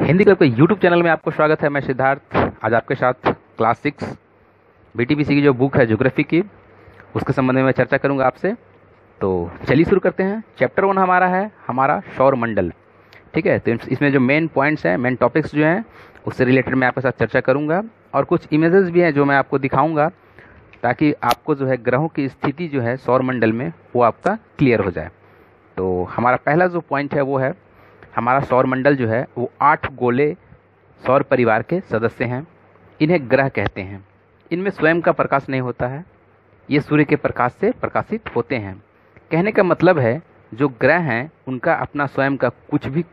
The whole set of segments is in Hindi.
हिंदी क्लब के यूट्यूब चैनल में आपको स्वागत है। मैं सिद्धार्थ आज आपके साथ क्लास 6 बीटीपीसी की जो बुक है ज्योग्राफी की, उसके संबंध में मैं चर्चा करूंगा आपसे। तो चलिए शुरू करते हैं। चैप्टर 1 हमारा है सौर मंडल। ठीक है, तो इसमें जो मेन पॉइंट्स हैं, मेन टॉपिक्स जो हैं, उससे रिलेटेड मैं आपके साथ चर्चा करूंगा और कुछ इमेजेस भी हैं जो मैं आपको दिखाऊंगा ताकि आपको जो है ग्रहों की स्थिति जो है सौर मंडल में वो आपका क्लियर हो जाए। तो हमारा पहला जो पॉइंट है वो है हमारा सौर मंडल जो है वो 8 गोले सौर परिवार के सदस्य हैं। इन्हें ग्रह कहते हैं। इनमें स्वयं का प्रकाश नहीं होता है, ये सूर्य के प्रकाश से प्रकाशित होते हैं। कहने का मतलब है जो ग्रह हैं उनका अपना स्वयं का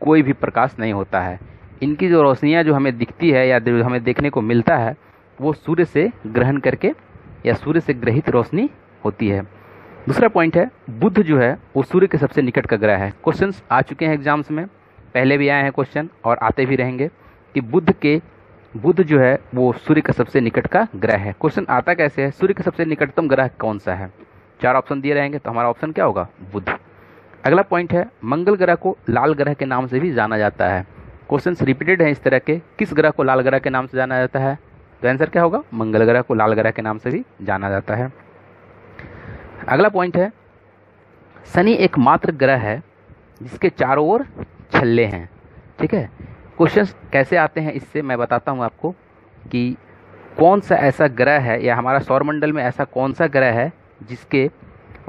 कोई भी प्रकाश नहीं होता है। इनकी जो रोशनियाँ जो हमें दिखती है या जो हमें देखने को मिलता है वो सूर्य से ग्रहण करके या सूर्य से ग्रहित रोशनी होती है। दूसरा पॉइंट है बुध जो है वो सूर्य के सबसे निकट का ग्रह है। क्वेश्चंस आ चुके हैं एग्जाम्स में, पहले भी आए हैं क्वेश्चन और आते भी रहेंगे कि बुध जो है वो सूर्य का सबसे निकट का ग्रह है। क्वेश्चन आता कैसे है, सूर्य का सबसे निकटतम ग्रह कौन सा है? 4 ऑप्शन दिए रहेंगे तो हमारा ऑप्शन क्या होगा? बुध। अगला पॉइंट है मंगल ग्रह को लाल ग्रह के नाम से भी जाना जाता है। क्वेश्चंस रिपीटेड हैं इस तरह के, किस ग्रह को लाल ग्रह के नाम से जाना जाता है? तो आंसर क्या होगा? मंगल ग्रह को लाल ग्रह के नाम से भी जाना जाता है। अगला पॉइंट है शनि एकमात्र ग्रह है जिसके चारों ओर छल्ले हैं। ठीक है, क्वेश्चंस कैसे आते हैं इससे मैं बताता हूं आपको कि कौन सा ऐसा ग्रह है या हमारा सौरमंडल में ऐसा कौन सा ग्रह है जिसके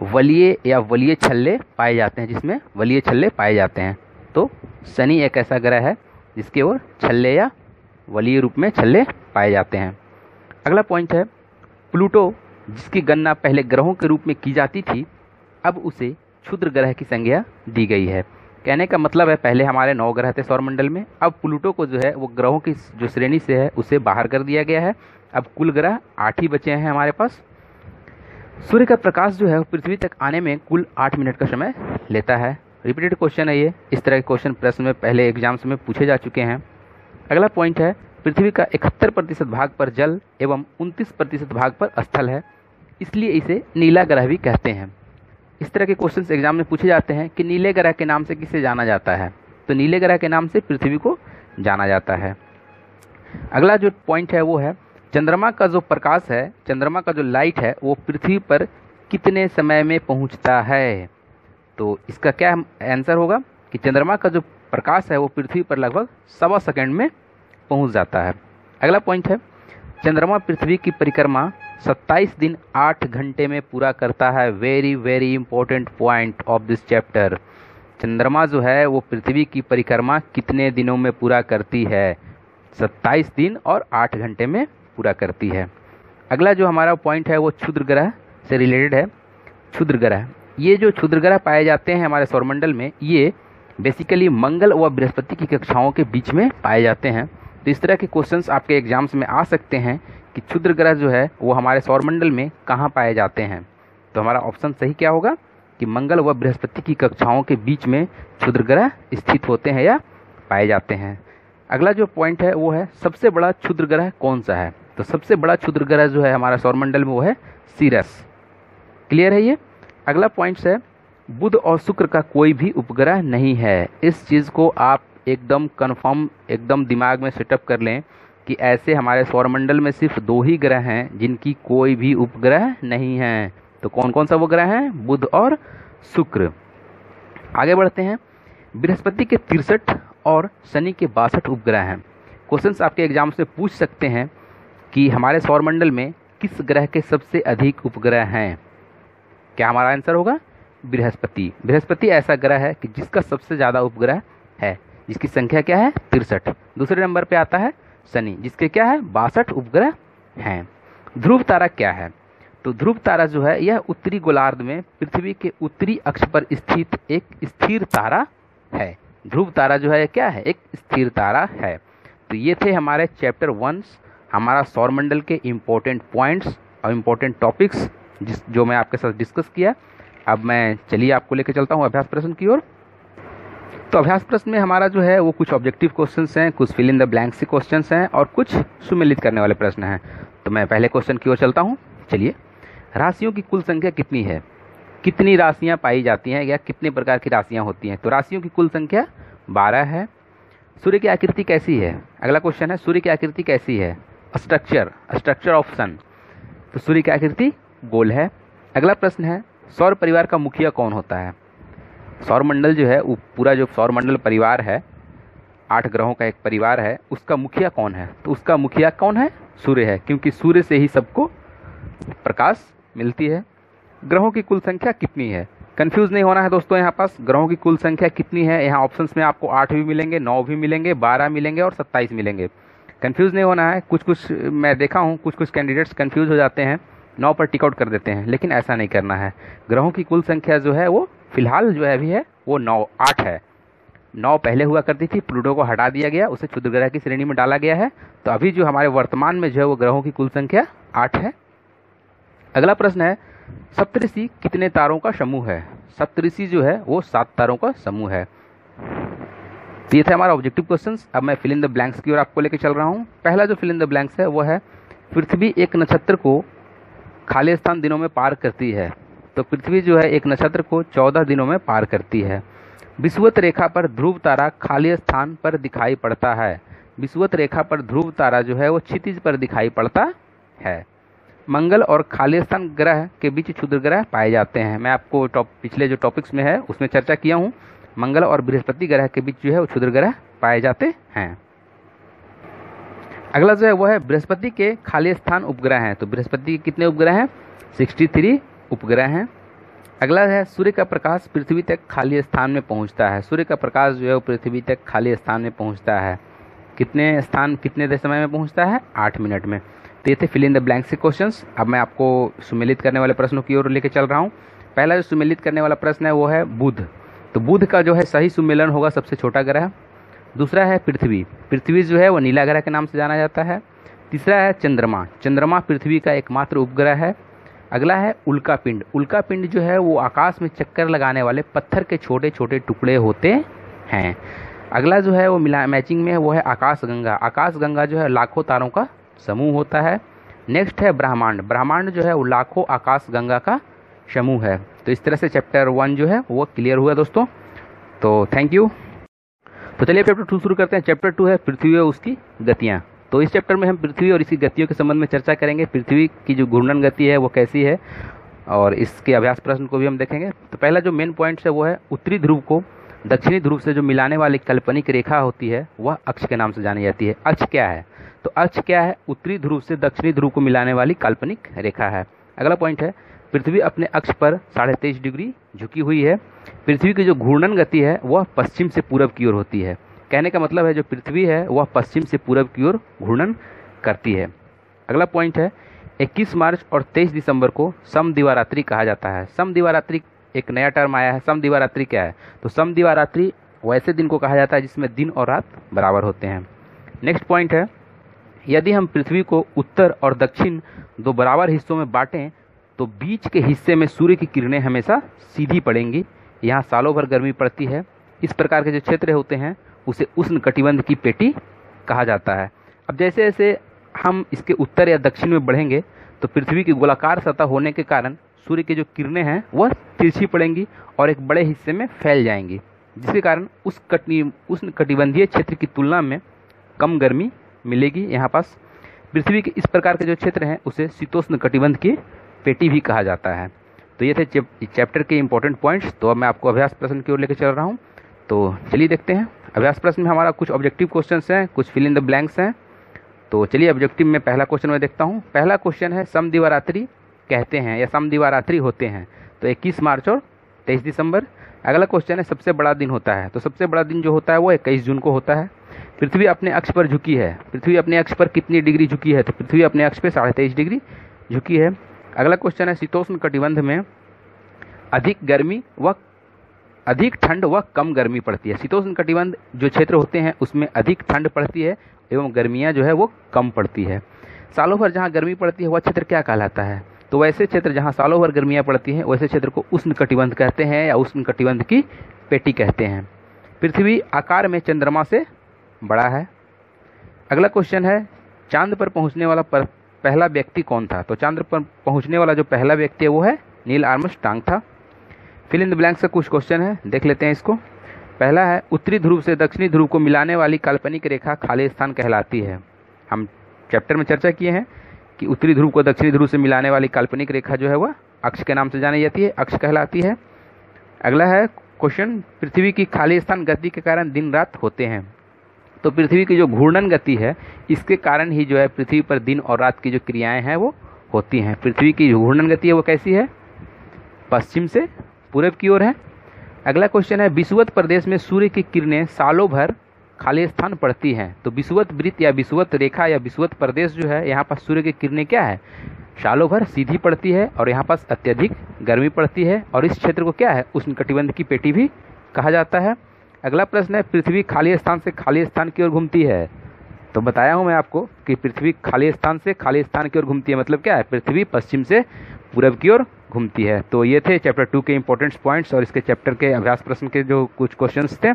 वलीय या वलीय छल्ले पाए जाते हैं, जिसमें वलीय छल्ले पाए जाते हैं। तो शनि एक ऐसा ग्रह है जिसके ओर छल्ले या वलीय रूप में छल्ले पाए जाते हैं। अगला पॉइंट है प्लूटो, जिसकी गणना पहले ग्रहों के रूप में की जाती थी, अब उसे क्षुद्र ग्रह की संज्ञा दी गई है। कहने का मतलब है पहले हमारे 9 ग्रह थे सौरमंडल में, अब प्लूटो को जो है वो ग्रहों की जो श्रेणी से है उसे बाहर कर दिया गया है। अब कुल ग्रह 8 ही बचे हैं हमारे पास। सूर्य का प्रकाश जो है पृथ्वी तक आने में कुल 8 मिनट का समय लेता है। रिपीटेड क्वेश्चन है ये, इस तरह के क्वेश्चन प्रश्न में पहले एग्जाम्स में पूछे जा चुके हैं। अगला पॉइंट है पृथ्वी का 71% भाग पर जल एवं 29% भाग पर स्थल है, इसलिए इसे नीला ग्रह भी कहते हैं। इस तरह के क्वेश्चंस एग्जाम में पूछे जाते हैं कि नीले ग्रह के नाम से किसे जाना जाता है? तो नीले ग्रह के नाम से पृथ्वी को जाना जाता है। अगला जो पॉइंट है वो है चंद्रमा का जो प्रकाश है, चंद्रमा का जो लाइट है वो पृथ्वी पर कितने समय में पहुंचता है? तो इसका क्या आंसर होगा कि चंद्रमा का जो प्रकाश है वो पृथ्वी पर लगभग 1.25 सेकंड में पहुंच जाता है। अगला पॉइंट है चंद्रमा पृथ्वी की परिक्रमा 27 दिन 8 घंटे में पूरा करता है। Very very important point of this chapter. चंद्रमा जो है वो पृथ्वी की परिक्रमा कितने दिनों में पूरा करती है? 27 दिन और 8 घंटे में पूरा करती है। अगला जो हमारा पॉइंट है वो क्षुद्र ग्रह से रिलेटेड है। क्षुद्र ग्रह, ये जो क्षुद्र ग्रह पाए जाते हैं हमारे सौरमंडल में, ये बेसिकली मंगल व बृहस्पति की कक्षाओं के बीच में पाए जाते हैं। तो इस तरह के क्वेश्चंस आपके एग्जाम्स में आ सकते हैं कि क्षुद्र ग्रह जो है वो हमारे सौरमंडल में कहाँ पाए जाते हैं। तो हमारा ऑप्शन सही क्या होगा कि मंगल व बृहस्पति की कक्षाओं के बीच में क्षुद्र ग्रह स्थित होते हैं या पाए जाते हैं। अगला जो पॉइंट है वो है सबसे बड़ा क्षुद्र ग्रह कौन सा है? तो सबसे बड़ा क्षुद्र ग्रह जो है हमारा सौरमंडल में वो है सीरस। क्लियर है ये? अगला पॉइंट है बुध और शुक्र का कोई भी उपग्रह नहीं है। इस चीज़ को आप एकदम कन्फर्म, एकदम दिमाग में सेटअप कर लें कि ऐसे हमारे सौरमंडल में सिर्फ 2 ही ग्रह हैं जिनकी कोई भी उपग्रह नहीं है। तो कौन कौन सा वो ग्रह हैं? बुध और शुक्र। आगे बढ़ते हैं। बृहस्पति के 63 और शनि के 62 उपग्रह हैं। क्वेश्चंस आपके एग्जाम से पूछ सकते हैं कि हमारे सौरमंडल में किस ग्रह के सबसे अधिक उपग्रह हैं? क्या हमारा आंसर होगा? बृहस्पति। बृहस्पति ऐसा ग्रह है कि जिसका सबसे ज़्यादा उपग्रह है, जिसकी संख्या क्या है? 63। दूसरे नंबर पे आता है शनि, जिसके क्या है? 62 उपग्रह हैं। ध्रुव तारा क्या है? तो ध्रुव तारा जो है यह उत्तरी गोलार्ध में पृथ्वी के उत्तरी अक्ष पर स्थित एक स्थिर तारा है। ध्रुव तारा जो है क्या है? एक स्थिर तारा है। तो ये थे हमारे चैप्टर 1 हमारा सौरमंडल के इम्पोर्टेंट पॉइंट्स और इम्पोर्टेंट टॉपिक्स जो मैं आपके साथ डिस्कस किया। अब मैं चलिए आपको लेकर चलता हूँ अभ्यास प्रश्न की ओर। तो अभ्यास प्रश्न में हमारा जो है वो कुछ ऑब्जेक्टिव क्वेश्चंस हैं, कुछ फिल इन द ब्लैंक्स के क्वेश्चंस हैं और कुछ सुमेलित करने वाले प्रश्न हैं। तो मैं पहले क्वेश्चन की ओर चलता हूँ। चलिए, राशियों की कुल संख्या कितनी है? कितनी राशियाँ पाई जाती हैं या कितने प्रकार की राशियाँ होती हैं? तो राशियों की कुल संख्या 12 है। सूर्य की आकृति कैसी है? अगला क्वेश्चन है सूर्य की आकृति कैसी है? स्ट्रक्चर ऑफ सन। तो सूर्य की आकृति गोल है। अगला प्रश्न है सौर परिवार का मुखिया कौन होता है? सौर मंडल जो है वो पूरा जो सौर मंडल परिवार है, 8 ग्रहों का एक परिवार है, उसका मुखिया कौन है? तो उसका मुखिया कौन है? सूर्य है, क्योंकि सूर्य से ही सबको प्रकाश मिलती है। ग्रहों की कुल संख्या कितनी है? कंफ्यूज नहीं होना है दोस्तों, यहाँ पास ग्रहों की कुल संख्या कितनी है, यहाँ ऑप्शंस में आपको 8 भी मिलेंगे, 9 भी मिलेंगे, 12 मिलेंगे और 27 मिलेंगे। कंफ्यूज नहीं होना है। कुछ मैं देखा हूँ कुछ कैंडिडेट्स कंफ्यूज हो जाते हैं, 9 पर टिक आउट कर देते हैं, लेकिन ऐसा नहीं करना है। ग्रहों की कुल संख्या जो है वो फिलहाल जो है अभी है वो 8 है। 9 पहले हुआ करती थी, प्लूटो को हटा दिया गया, उसे क्षुद्र ग्रह की श्रेणी में डाला गया है। तो अभी जो हमारे वर्तमान में जो है वो ग्रहों की कुल संख्या 8 है। अगला प्रश्न है सप्तऋषि कितने तारों का समूह है? सप्तऋषि जो है वो 7 तारों का समूह है। तो ये था हमारा ऑब्जेक्टिव क्वेश्चंस। अब मैं फिल इन द ब्लैंक्स की ओर आपको लेकर चल रहा हूँ। पहला जो फिल इन द ब्लैंक्स है वो है पृथ्वी एक नक्षत्र को खाली स्थान दिनों में पार करती है। तो पृथ्वी जो है एक नक्षत्र को 14 दिनों में पार करती है। विषुवत रेखा पर ध्रुव तारा खाली स्थान पर दिखाई पड़ता है। विषुवत रेखा पर ध्रुव तारा जो है वो क्षितिज पर दिखाई पड़ता है। मंगल और खाली स्थान ग्रह के बीच क्षुद्र ग्रह पाए जाते हैं। मैं आपको पिछले जो टॉपिक्स में है उसमें चर्चा किया हूँ, मंगल और बृहस्पति ग्रह के बीच जो है वो क्षुद्र ग्रह पाए जाते हैं। अगला जो है वो है बृहस्पति के खाली स्थान उपग्रह हैं। तो बृहस्पति के कितने उपग्रह हैं? 63 उपग्रह हैं। अगला है सूर्य का प्रकाश पृथ्वी तक खाली स्थान में पहुंचता है। सूर्य का प्रकाश जो है वो पृथ्वी तक खाली स्थान में पहुंचता है। कितने समय में पहुंचता है? 8 मिनट में। तो ये थे फिल इन द ब्लैंक से क्वेश्चंस। अब मैं आपको सुमेलित करने वाले प्रश्नों की ओर लेकर चल रहा हूँ। पहला जो सुमेलित करने वाला प्रश्न है वो है बुध। तो बुध का जो है सही सुमेलन होगा सबसे छोटा ग्रह। दूसरा है पृथ्वी। पृथ्वी जो है वो नीला ग्रह के नाम से जाना जाता है। तीसरा है चंद्रमा। चंद्रमा पृथ्वी का एकमात्र उपग्रह है। अगला है उल्कापिंड। उल्कापिंड जो है वो आकाश में चक्कर लगाने वाले पत्थर के छोटे छोटे टुकड़े होते हैं। अगला जो है वो मैचिंग में है वो है आकाशगंगा। आकाशगंगा जो है लाखों तारों का समूह होता है। नेक्स्ट है ब्रह्मांड। ब्रह्मांड जो है वो लाखों आकाशगंगा का समूह है। तो इस तरह से चैप्टर 1 जो है वो क्लियर हुआ दोस्तों। तो थैंक यू। तो चलिए चैप्टर 2 शुरू करते हैं। चैप्टर 2 है पृथ्वी और उसकी गतियाँ। तो इस चैप्टर में हम पृथ्वी और इसकी गतियों के संबंध में चर्चा करेंगे। पृथ्वी की जो घूर्णन गति है वो कैसी है और इसके अभ्यास प्रश्न को भी हम देखेंगे। तो पहला जो मेन पॉइंट है वो है उत्तरी ध्रुव को दक्षिणी ध्रुव से जो मिलाने वाली काल्पनिक रेखा होती है वह अक्ष के नाम से जानी जाती है। अक्ष क्या है? तो अक्ष क्या है? उत्तरी ध्रुव से दक्षिणी ध्रुव को मिलाने वाली काल्पनिक रेखा है। अगला पॉइंट है पृथ्वी अपने अक्ष पर 23.5 डिग्री झुकी हुई है। पृथ्वी की जो घूर्णन गति है वह पश्चिम से पूरब की ओर होती है। कहने का मतलब है जो पृथ्वी है वह पश्चिम से पूरब की ओर घूर्णन करती है। अगला पॉइंट है 21 मार्च और 23 दिसंबर को समदिवारात्रि कहा जाता है। समदिवारात्रि एक नया टर्म आया है। समदिवारात्रि क्या है? तो समदिवारात्रि वैसे दिन को कहा जाता है जिसमें दिन और रात बराबर होते हैं। नेक्स्ट पॉइंट है यदि हम पृथ्वी को उत्तर और दक्षिण 2 बराबर हिस्सों में बांटें तो बीच के हिस्से में सूर्य की किरणें हमेशा सीधी पड़ेंगी। यहाँ सालों भर गर्मी पड़ती है। इस प्रकार के जो क्षेत्र होते हैं उसे उष्णकटिबंध की पेटी कहा जाता है। अब जैसे जैसे हम इसके उत्तर या दक्षिण में बढ़ेंगे तो पृथ्वी की गोलाकार सतह होने के कारण सूर्य की जो किरणें हैं वह तिरछी पड़ेंगी और एक बड़े हिस्से में फैल जाएंगी, जिसके कारण उष्णकटिबंधीय क्षेत्र की तुलना में कम गर्मी मिलेगी। यहाँ पास पृथ्वी के इस प्रकार के जो क्षेत्र हैं उसे शीतोष्ण कटिबंध की पेटी भी कहा जाता है। तो ये थे चैप्टर के इंपॉर्टेंट पॉइंट्स। तो अब मैं आपको अभ्यास प्रश्न की ओर लेकर चल रहा हूँ। तो चलिए देखते हैं। अभ्यास प्रश्न में हमारा कुछ ऑब्जेक्टिव क्वेश्चंस हैं, कुछ फिल इन द ब्लैंक्स हैं। तो चलिए ऑब्जेक्टिव में पहला क्वेश्चन मैं देखता हूँ। पहला क्वेश्चन है समदिवारात्रि कहते हैं या समदिवारात्रि होते हैं। तो 21 मार्च और 23 दिसंबर। अगला क्वेश्चन है सबसे बड़ा दिन होता है। तो सबसे बड़ा दिन जो होता है वो 21 जून को होता है। पृथ्वी अपने अक्ष पर झुकी है। पृथ्वी अपने अक्ष पर कितनी डिग्री झुकी है? तो पृथ्वी अपने अक्ष पर 23.5 डिग्री झुकी है। अगला क्वेश्चन है शीतोष्ण कटिबंध में अधिक ठंड व कम गर्मी पड़ती है। शीतोष्ण कटिबंध जो क्षेत्र होते हैं उसमें अधिक ठंड पड़ती है एवं गर्मियाँ जो है वो कम पड़ती है। सालों भर जहाँ गर्मी पड़ती है वह क्षेत्र क्या कहलाता है? तो वैसे क्षेत्र जहाँ सालों भर गर्मियाँ पड़ती हैं वैसे क्षेत्र को उष्ण कटिबंध कहते हैं या उष्ण कटिबंध की पेटी कहते हैं। पृथ्वी आकार में चंद्रमा से बड़ा है। अगला क्वेश्चन है चांद पर पहुँचने वाला पहला व्यक्ति कौन था? तो चांद पर पहुँचने वाला जो पहला व्यक्ति है वो है नील आर्मस्ट्रांग था। फिल इन द ब्लैंक से कुछ क्वेश्चन है, देख लेते हैं इसको। पहला है उत्तरी ध्रुव से दक्षिणी ध्रुव को मिलाने वाली काल्पनिक रेखा खाली स्थान कहलाती है। हम चैप्टर में चर्चा किए हैं कि उत्तरी ध्रुव को दक्षिणी ध्रुव से मिलाने वाली काल्पनिक रेखा जो है वह अक्ष के नाम से जानी जाती है, अक्ष कहलाती है। अगला है क्वेश्चन, पृथ्वी की खाली स्थान गति के कारण दिन रात होते हैं। तो पृथ्वी की जो घूर्णन गति है इसके कारण ही जो है पृथ्वी पर दिन और रात की जो क्रियाएं हैं वो होती हैं। पृथ्वी की जो घूर्णन गति है वो कैसी है? पश्चिम से पूरब की ओर है। अगला क्वेश्चन है, विषुवत प्रदेश में सूर्य की किरणें सालों भर खाली स्थान पड़ती हैं। तो विषुवत वृत्त या विषुवत रेखा या विषुवत प्रदेश जो है यहाँ पर सूर्य की किरणें क्या है? सालों भर सीधी पड़ती है और यहाँ पास अत्यधिक गर्मी पड़ती है और इस क्षेत्र को क्या है? उष्णकटिबंध की पेटी भी कहा जाता है। अगला प्रश्न है, पृथ्वी खाली स्थान से खाली स्थान की ओर घूमती है। तो बताया हूँ मैं आपको कि पृथ्वी खाली स्थान से खाली स्थान की ओर घूमती है, मतलब क्या है? पृथ्वी पश्चिम से पूरब की ओर घूमती है। तो ये थे चैप्टर 2 के इंपॉर्टेंट पॉइंट्स और इसके चैप्टर के अभ्यास प्रश्न के जो कुछ क्वेश्चंस थे।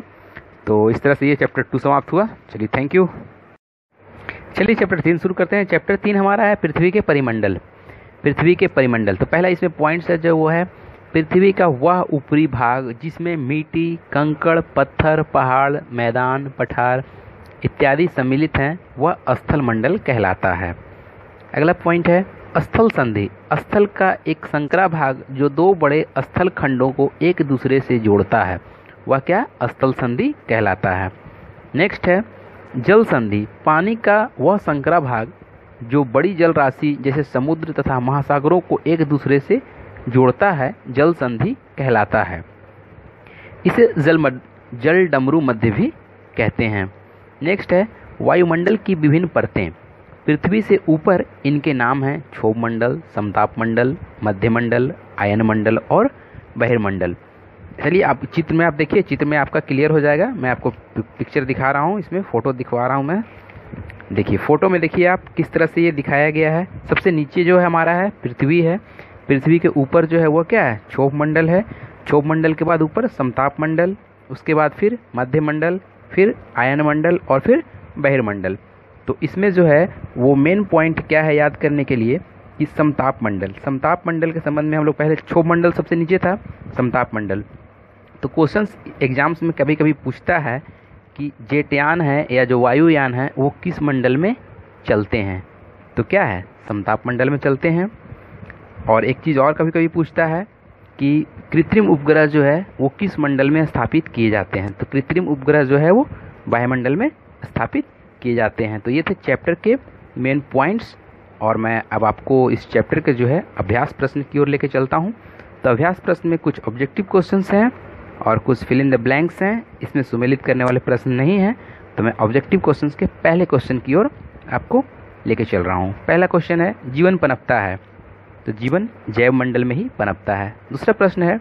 तो इस तरह से ये चैप्टर 2 समाप्त हुआ। चलिए, थैंक यू। चलिए चैप्टर 3 शुरू करते हैं। चैप्टर 3 हमारा है पृथ्वी के परिमंडल। पृथ्वी के परिमंडल, तो पहला इसमें पॉइंट्स है जो वो है पृथ्वी का वह ऊपरी भाग जिसमें मिट्टी, कंकड़, पत्थर, पहाड़, मैदान, पठार इत्यादि सम्मिलित हैं, वह स्थल मंडल कहलाता है। अगला पॉइंट है स्थल संधि। स्थल का एक संकरा भाग जो दो बड़े स्थल खंडों को एक दूसरे से जोड़ता है, वह क्या? स्थल संधि कहलाता है। नेक्स्ट है जल संधि। पानी का वह संकरा भाग जो बड़ी जल राशि जैसे समुद्र तथा महासागरों को एक दूसरे से जोड़ता है, जल संधि कहलाता है। इसे जल डमरू मध्य भी कहते हैं। नेक्स्ट है वायुमंडल की विभिन्न परतें। पृथ्वी से ऊपर इनके नाम हैं क्षोभ मंडल, समताप मंडल, मध्य मंडल, आयन मंडल और बहिर्मंडल। चलिए आप चित्र में आप देखिए, चित्र में आपका क्लियर हो जाएगा। मैं आपको पिक्चर दिखा रहा हूँ, इसमें फ़ोटो दिखवा रहा हूँ मैं। देखिए फ़ोटो में देखिए आप किस तरह से ये दिखाया गया है। सबसे नीचे जो है हमारा है पृथ्वी है। पृथ्वी के ऊपर जो है वो क्या है? क्षोभ मंडल है। क्षोभ मंडल के बाद ऊपर समताप मंडल, उसके बाद फिर मध्य मंडल, फिर आयन मंडल और फिर बहिर्मंडल। तो इसमें जो है वो मेन पॉइंट क्या है याद करने के लिए कि समताप मंडल। समताप मंडल के संबंध में हम लोग पहले, क्षोभ मंडल सबसे नीचे था, समताप मंडल। तो क्वेश्चंस एग्जाम्स में कभी कभी पूछता है कि जेटयान है या जो वायुयान है वो किस मंडल में चलते हैं? तो क्या है? समताप मंडल में चलते हैं। और एक चीज़ और कभी कभी पूछता है कि कृत्रिम उपग्रह जो है वो किस मंडल में स्थापित किए जाते हैं? तो कृत्रिम उपग्रह जो है वो वायुमंडल में स्थापित किए जाते हैं। तो ये थे चैप्टर के मेन पॉइंट्स और मैं अब आपको इस चैप्टर के जो है अभ्यास प्रश्न की ओर लेके चलता हूँ। तो अभ्यास प्रश्न में कुछ ऑब्जेक्टिव क्वेश्चंस हैं और कुछ फिल इन द ब्लैंक्स हैं। इसमें सुमेलित करने वाले प्रश्न नहीं हैं। तो मैं ऑब्जेक्टिव क्वेश्चंस के पहले क्वेश्चन की ओर आपको लेके चल रहा हूँ। पहला क्वेश्चन है जीवन पनपता है। तो जीवन जैव मंडल में ही पनपता है। दूसरा प्रश्न है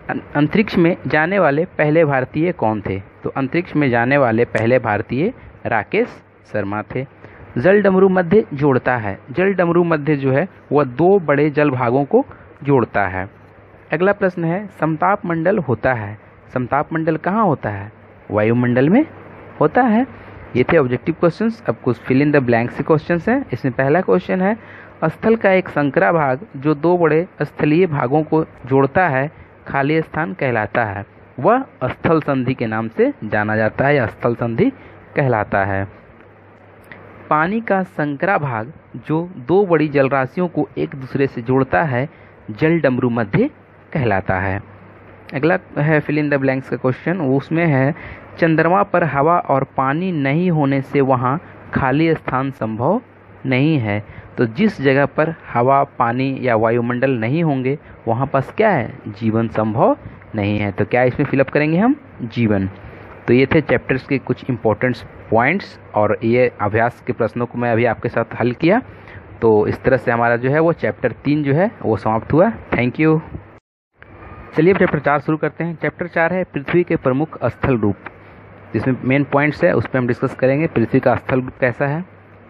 अंतरिक्ष में जाने वाले पहले भारतीय कौन थे? तो अंतरिक्ष में जाने वाले पहले भारतीय राकेश शर्मा थे। जल डमरू मध्य जोड़ता है। जल डमरू मध्य जो है वह दो बड़े जल भागों को जोड़ता है। अगला प्रश्न है समताप मंडल होता है। समताप मंडल कहाँ होता है? वायुमंडल में होता है। ये थे ऑब्जेक्टिव क्वेश्चंस। अब कुछ फिल इन द ब्लैंक से क्वेश्चंस हैं। इसमें पहला क्वेश्चन है स्थल का एक संकरा भाग जो दो बड़े स्थलीय भागों को जोड़ता है खाली स्थान कहलाता है, वह स्थल संधि के नाम से जाना जाता है या स्थल संधि कहलाता है। पानी का संकरा भाग जो दो बड़ी जलराशियों को एक दूसरे से जोड़ता है जल डमरू मध्य कहलाता है। अगला है फिल इन द ब्लैंक्स का क्वेश्चन। उसमें है चंद्रमा पर हवा और पानी नहीं होने से वहाँ खाली स्थान संभव नहीं है। तो जिस जगह पर हवा, पानी या वायुमंडल नहीं होंगे वहाँ पास क्या है? जीवन संभव नहीं है। तो क्या इसमें फिलअप करेंगे हम? जीवन। तो ये थे चैप्टर्स के कुछ इंपॉर्टेंट पॉइंट्स और ये अभ्यास के प्रश्नों को मैं अभी आपके साथ हल किया। तो इस तरह से हमारा जो है वो चैप्टर 3 जो है वो समाप्त हुआ। Thank you. चलिए अब चैप्टर 4 शुरू करते हैं। चैप्टर 4 है पृथ्वी के प्रमुख स्थल रूप। जिसमें मेन पॉइंट्स है उस पर हम डिस्कस करेंगे पृथ्वी का स्थल रूप कैसा है।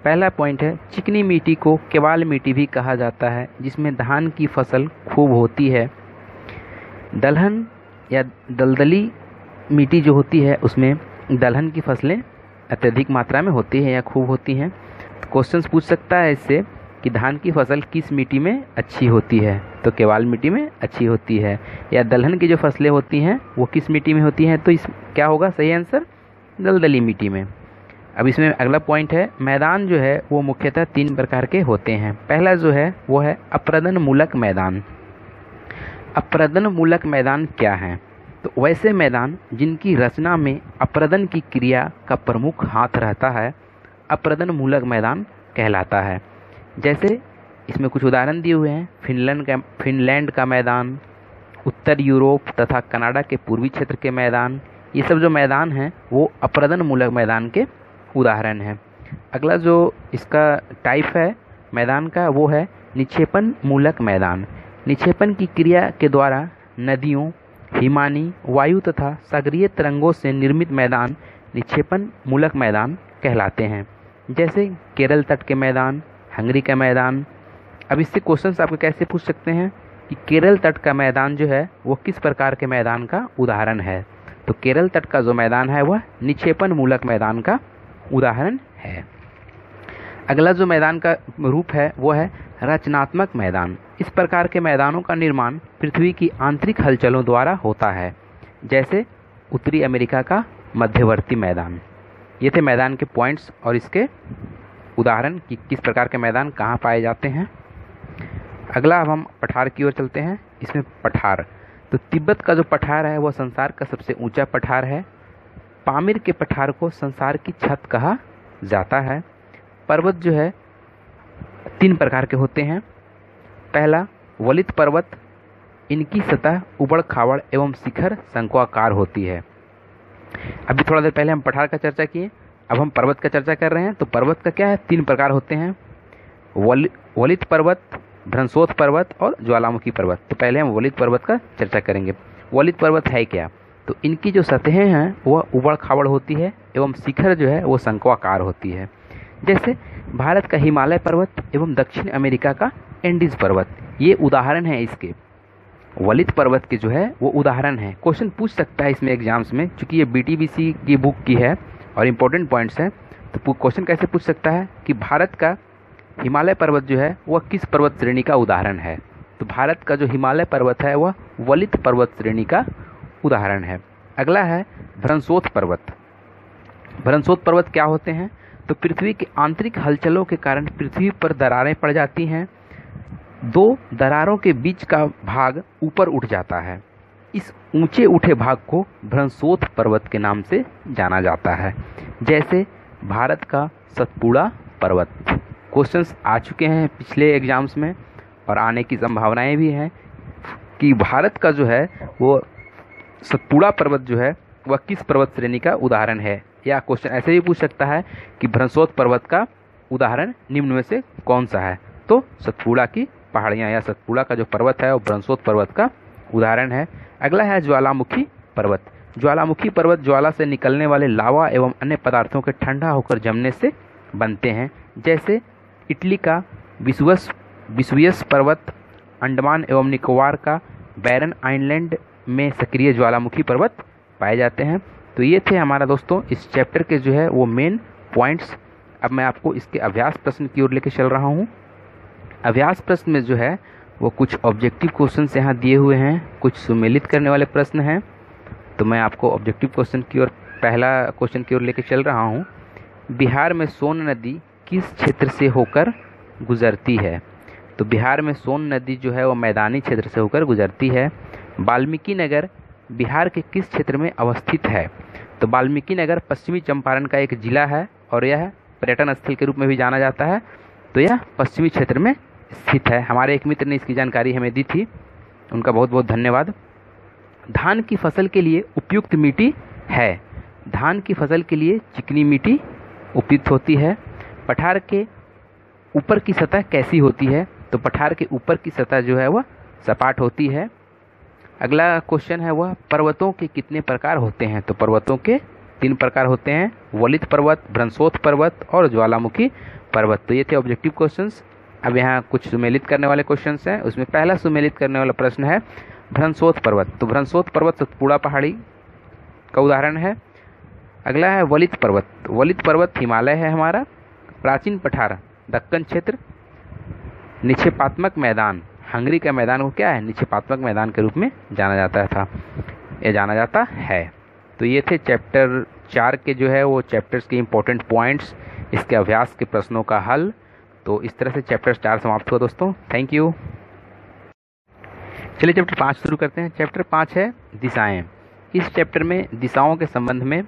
पहला पॉइंट है चिकनी मिट्टी को केवाल मिट्टी भी कहा जाता है, जिसमें धान की फसल खूब होती है। दलहन या दलदली मिट्टी जो होती है उसमें दलहन की फसलें अत्यधिक मात्रा में होती हैं या खूब होती हैं। तो क्वेश्चंस पूछ सकता है इससे कि धान की फसल किस मिट्टी में अच्छी होती है। तो केवाल मिट्टी में अच्छी होती है। या दलहन की जो फसलें होती हैं वो किस मिट्टी में होती हैं, तो इस क्या होगा सही आंसर, दलदली मिट्टी में। अब इसमें अगला पॉइंट है, मैदान जो है वो मुख्यतः 3 प्रकार के होते हैं। पहला जो है वो है अप्रदन मूलक मैदान। अप्रदन मूलक मैदान क्या है, तो वैसे मैदान जिनकी रचना में अप्रदन की क्रिया का प्रमुख हाथ रहता है अप्रदन मूलक मैदान कहलाता है। जैसे इसमें कुछ उदाहरण दिए हुए हैं, फिनलैंड का मैदान, उत्तर यूरोप तथा कनाडा के पूर्वी क्षेत्र के मैदान, ये सब जो मैदान हैं वो अप्रदन मूलक मैदान के उदाहरण हैं। अगला जो इसका टाइप है मैदान का वो है निक्षेपण मूलक मैदान। निक्षेपण की क्रिया के द्वारा नदियों, हिमानी, वायु तथा सागरीय तरंगों से निर्मित मैदान निक्षेपण मूलक मैदान कहलाते हैं। जैसे केरल तट के मैदान, हंगरी का मैदान। अब इससे क्वेश्चंस आपको कैसे पूछ सकते हैं कि केरल तट का मैदान जो है वो किस प्रकार के मैदान का उदाहरण है, तो केरल तट का जो मैदान है वह निक्षेपण मूलक मैदान का उदाहरण है। अगला जो मैदान का रूप है वो है रचनात्मक मैदान। इस प्रकार के मैदानों का निर्माण पृथ्वी की आंतरिक हलचलों द्वारा होता है। जैसे उत्तरी अमेरिका का मध्यवर्ती मैदान। ये थे मैदान के पॉइंट्स और इसके उदाहरण कि किस प्रकार के मैदान कहाँ पाए जाते हैं। अगला अब हम पठार की ओर चलते हैं। इसमें पठार, तो तिब्बत का जो पठार है वह संसार का सबसे ऊंचा पठार है। पामीर के पठार को संसार की छत कहा जाता है। पर्वत जो है 3 प्रकार के होते हैं। पहला वलित पर्वत, इनकी सतह उबड़ खाबड़ एवं शिखर शंक्वाकार होती है। अभी थोड़ा देर पहले हम पठार का चर्चा किए, अब हम पर्वत का चर्चा कर रहे हैं। तो पर्वत का क्या है, 3 प्रकार होते हैं, वलित पर्वत, भ्रंशोथ पर्वत और ज्वालामुखी पर्वत। तो पहले हम वलित पर्वत का चर्चा करेंगे। वलित पर्वत है क्या, तो इनकी जो सतहें हैं वह उबड़ खाबड़ होती है एवं शिखर जो है वो शंक्वाकार होती है। जैसे भारत का हिमालय पर्वत एवं दक्षिण अमेरिका का एंडीज पर्वत, ये उदाहरण है इसके। वलित पर्वत के जो है वो उदाहरण है। क्वेश्चन पूछ सकता है इसमें एग्जाम्स में, क्योंकि ये BTBC की बुक की है और इम्पोर्टेंट पॉइंट्स हैं। तो क्वेश्चन कैसे पूछ सकता है कि भारत का हिमालय पर्वत जो है वह किस पर्वत श्रेणी का उदाहरण है, तो भारत का जो हिमालय पर्वत है वह वलित पर्वत श्रेणी का उदाहरण है। अगला है भ्रंशोथ पर्वत। भ्रंशोथ पर्वत क्या होते हैं, तो पृथ्वी के आंतरिक हलचलों के कारण पृथ्वी पर दरारें पड़ जाती हैं। 2 दरारों के बीच का भाग ऊपर उठ जाता है। इस ऊंचे उठे भाग को भ्रंशोथ पर्वत के नाम से जाना जाता है। जैसे भारत का सतपुड़ा पर्वत। क्वेश्चंस आ चुके हैं पिछले एग्जाम्स में और आने की संभावनाएं भी हैं कि भारत का जो है वो सतपुड़ा पर्वत जो है वह किस पर्वत श्रेणी का उदाहरण है। या क्वेश्चन ऐसे भी पूछ सकता है कि भ्रंशोथ पर्वत का उदाहरण निम्न में से कौन सा है, तो सतपुड़ा की पहाड़ियाँ या सतपुड़ा का जो पर्वत है वो भ्रंशोथ पर्वत का उदाहरण है। अगला है ज्वालामुखी पर्वत। ज्वालामुखी पर्वत ज्वाला से निकलने वाले लावा एवं अन्य पदार्थों के ठंडा होकर जमने से बनते हैं। जैसे इटली का विसुवियस पर्वत, अंडमान एवं निकोबार का बैरन आइलैंड में सक्रिय ज्वालामुखी पर्वत पाए जाते हैं। तो ये थे हमारा दोस्तों इस चैप्टर के जो है वो मेन पॉइंट्स। अब मैं आपको इसके अभ्यास प्रश्न की ओर लेके चल रहा हूँ। अभ्यास प्रश्न में जो है वो कुछ ऑब्जेक्टिव क्वेश्चंस यहाँ दिए हुए हैं, कुछ सुमेलित करने वाले प्रश्न हैं। तो मैं आपको ऑब्जेक्टिव क्वेश्चन की ओर, पहला क्वेश्चन की ओर लेके चल रहा हूँ। बिहार में सोन नदी किस क्षेत्र से होकर गुजरती है, तो बिहार में सोन नदी जो है वो मैदानी क्षेत्र से होकर गुजरती है। वाल्मीकि नगर बिहार के किस क्षेत्र में अवस्थित है, तो वाल्मीकि नगर पश्चिमी चंपारण का एक जिला है और यह पर्यटन स्थल के रूप में भी जाना जाता है। तो यह पश्चिमी क्षेत्र में स्थित है। हमारे एक मित्र ने इसकी जानकारी हमें दी थी, उनका बहुत बहुत धन्यवाद। धान की फसल के लिए उपयुक्त मिट्टी है, धान की फसल के लिए चिकनी मिट्टी उपयुक्त होती है। पठार के ऊपर की सतह कैसी होती है, तो पठार के ऊपर की सतह जो है वह सपाट होती है। अगला क्वेश्चन है वह पर्वतों के कितने प्रकार होते हैं, तो पर्वतों के 3 प्रकार होते हैं, वलित पर्वत, भ्रंशोथ पर्वत और ज्वालामुखी पर्वत। तो ये थे ऑब्जेक्टिव क्वेश्चंस। अब यहाँ कुछ सुमेलित करने वाले क्वेश्चंस हैं। उसमें पहला सुमेलित करने वाला प्रश्न है भ्रंशोथ पर्वत। तो भ्रंशोथ पर्वत सतपुड़ा पहाड़ी का उदाहरण है। अगला है वलित पर्वत। वलित पर्वत हिमालय है हमारा। प्राचीन पठार दक्कन क्षेत्र। निक्षेपात्मक मैदान हंगरी का मैदान को क्या है, निक्षेपात्मक मैदान के रूप में जाना जाता था, या जाना जाता है। तो ये थे चैप्टर 4 के जो है वो चैप्टर्स के इम्पोर्टेंट पॉइंट्स, इसके अभ्यास के प्रश्नों का हल। तो इस तरह से चैप्टर 4 समाप्त हुआ दोस्तों। Thank you. चलिए चैप्टर 5 शुरू करते हैं। चैप्टर 5 है दिशाएं। इस चैप्टर में दिशाओं के संबंध में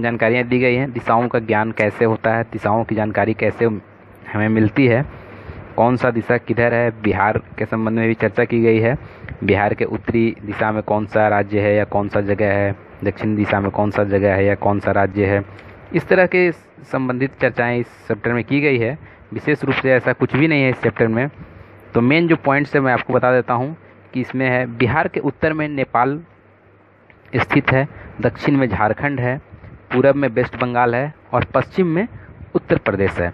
जानकारियाँ दी गई हैं। दिशाओं का ज्ञान कैसे होता है, दिशाओं की जानकारी कैसे हमें मिलती है, कौन सा दिशा किधर है। बिहार के संबंध में भी चर्चा की गई है। बिहार के उत्तरी दिशा में कौन सा राज्य है या कौन सा जगह है, दक्षिण दिशा में कौन सा जगह है या कौन सा राज्य है। इस तरह के संबंधित चर्चाएं इस चैप्टर में की गई है। विशेष रूप से ऐसा कुछ भी नहीं है इस चैप्टर में। तो मेन जो पॉइंट्स है मैं आपको बता देता हूँ कि इसमें है बिहार के उत्तर में नेपाल स्थित है, दक्षिण में झारखंड है, पूरब में वेस्ट बंगाल है और पश्चिम में उत्तर प्रदेश है।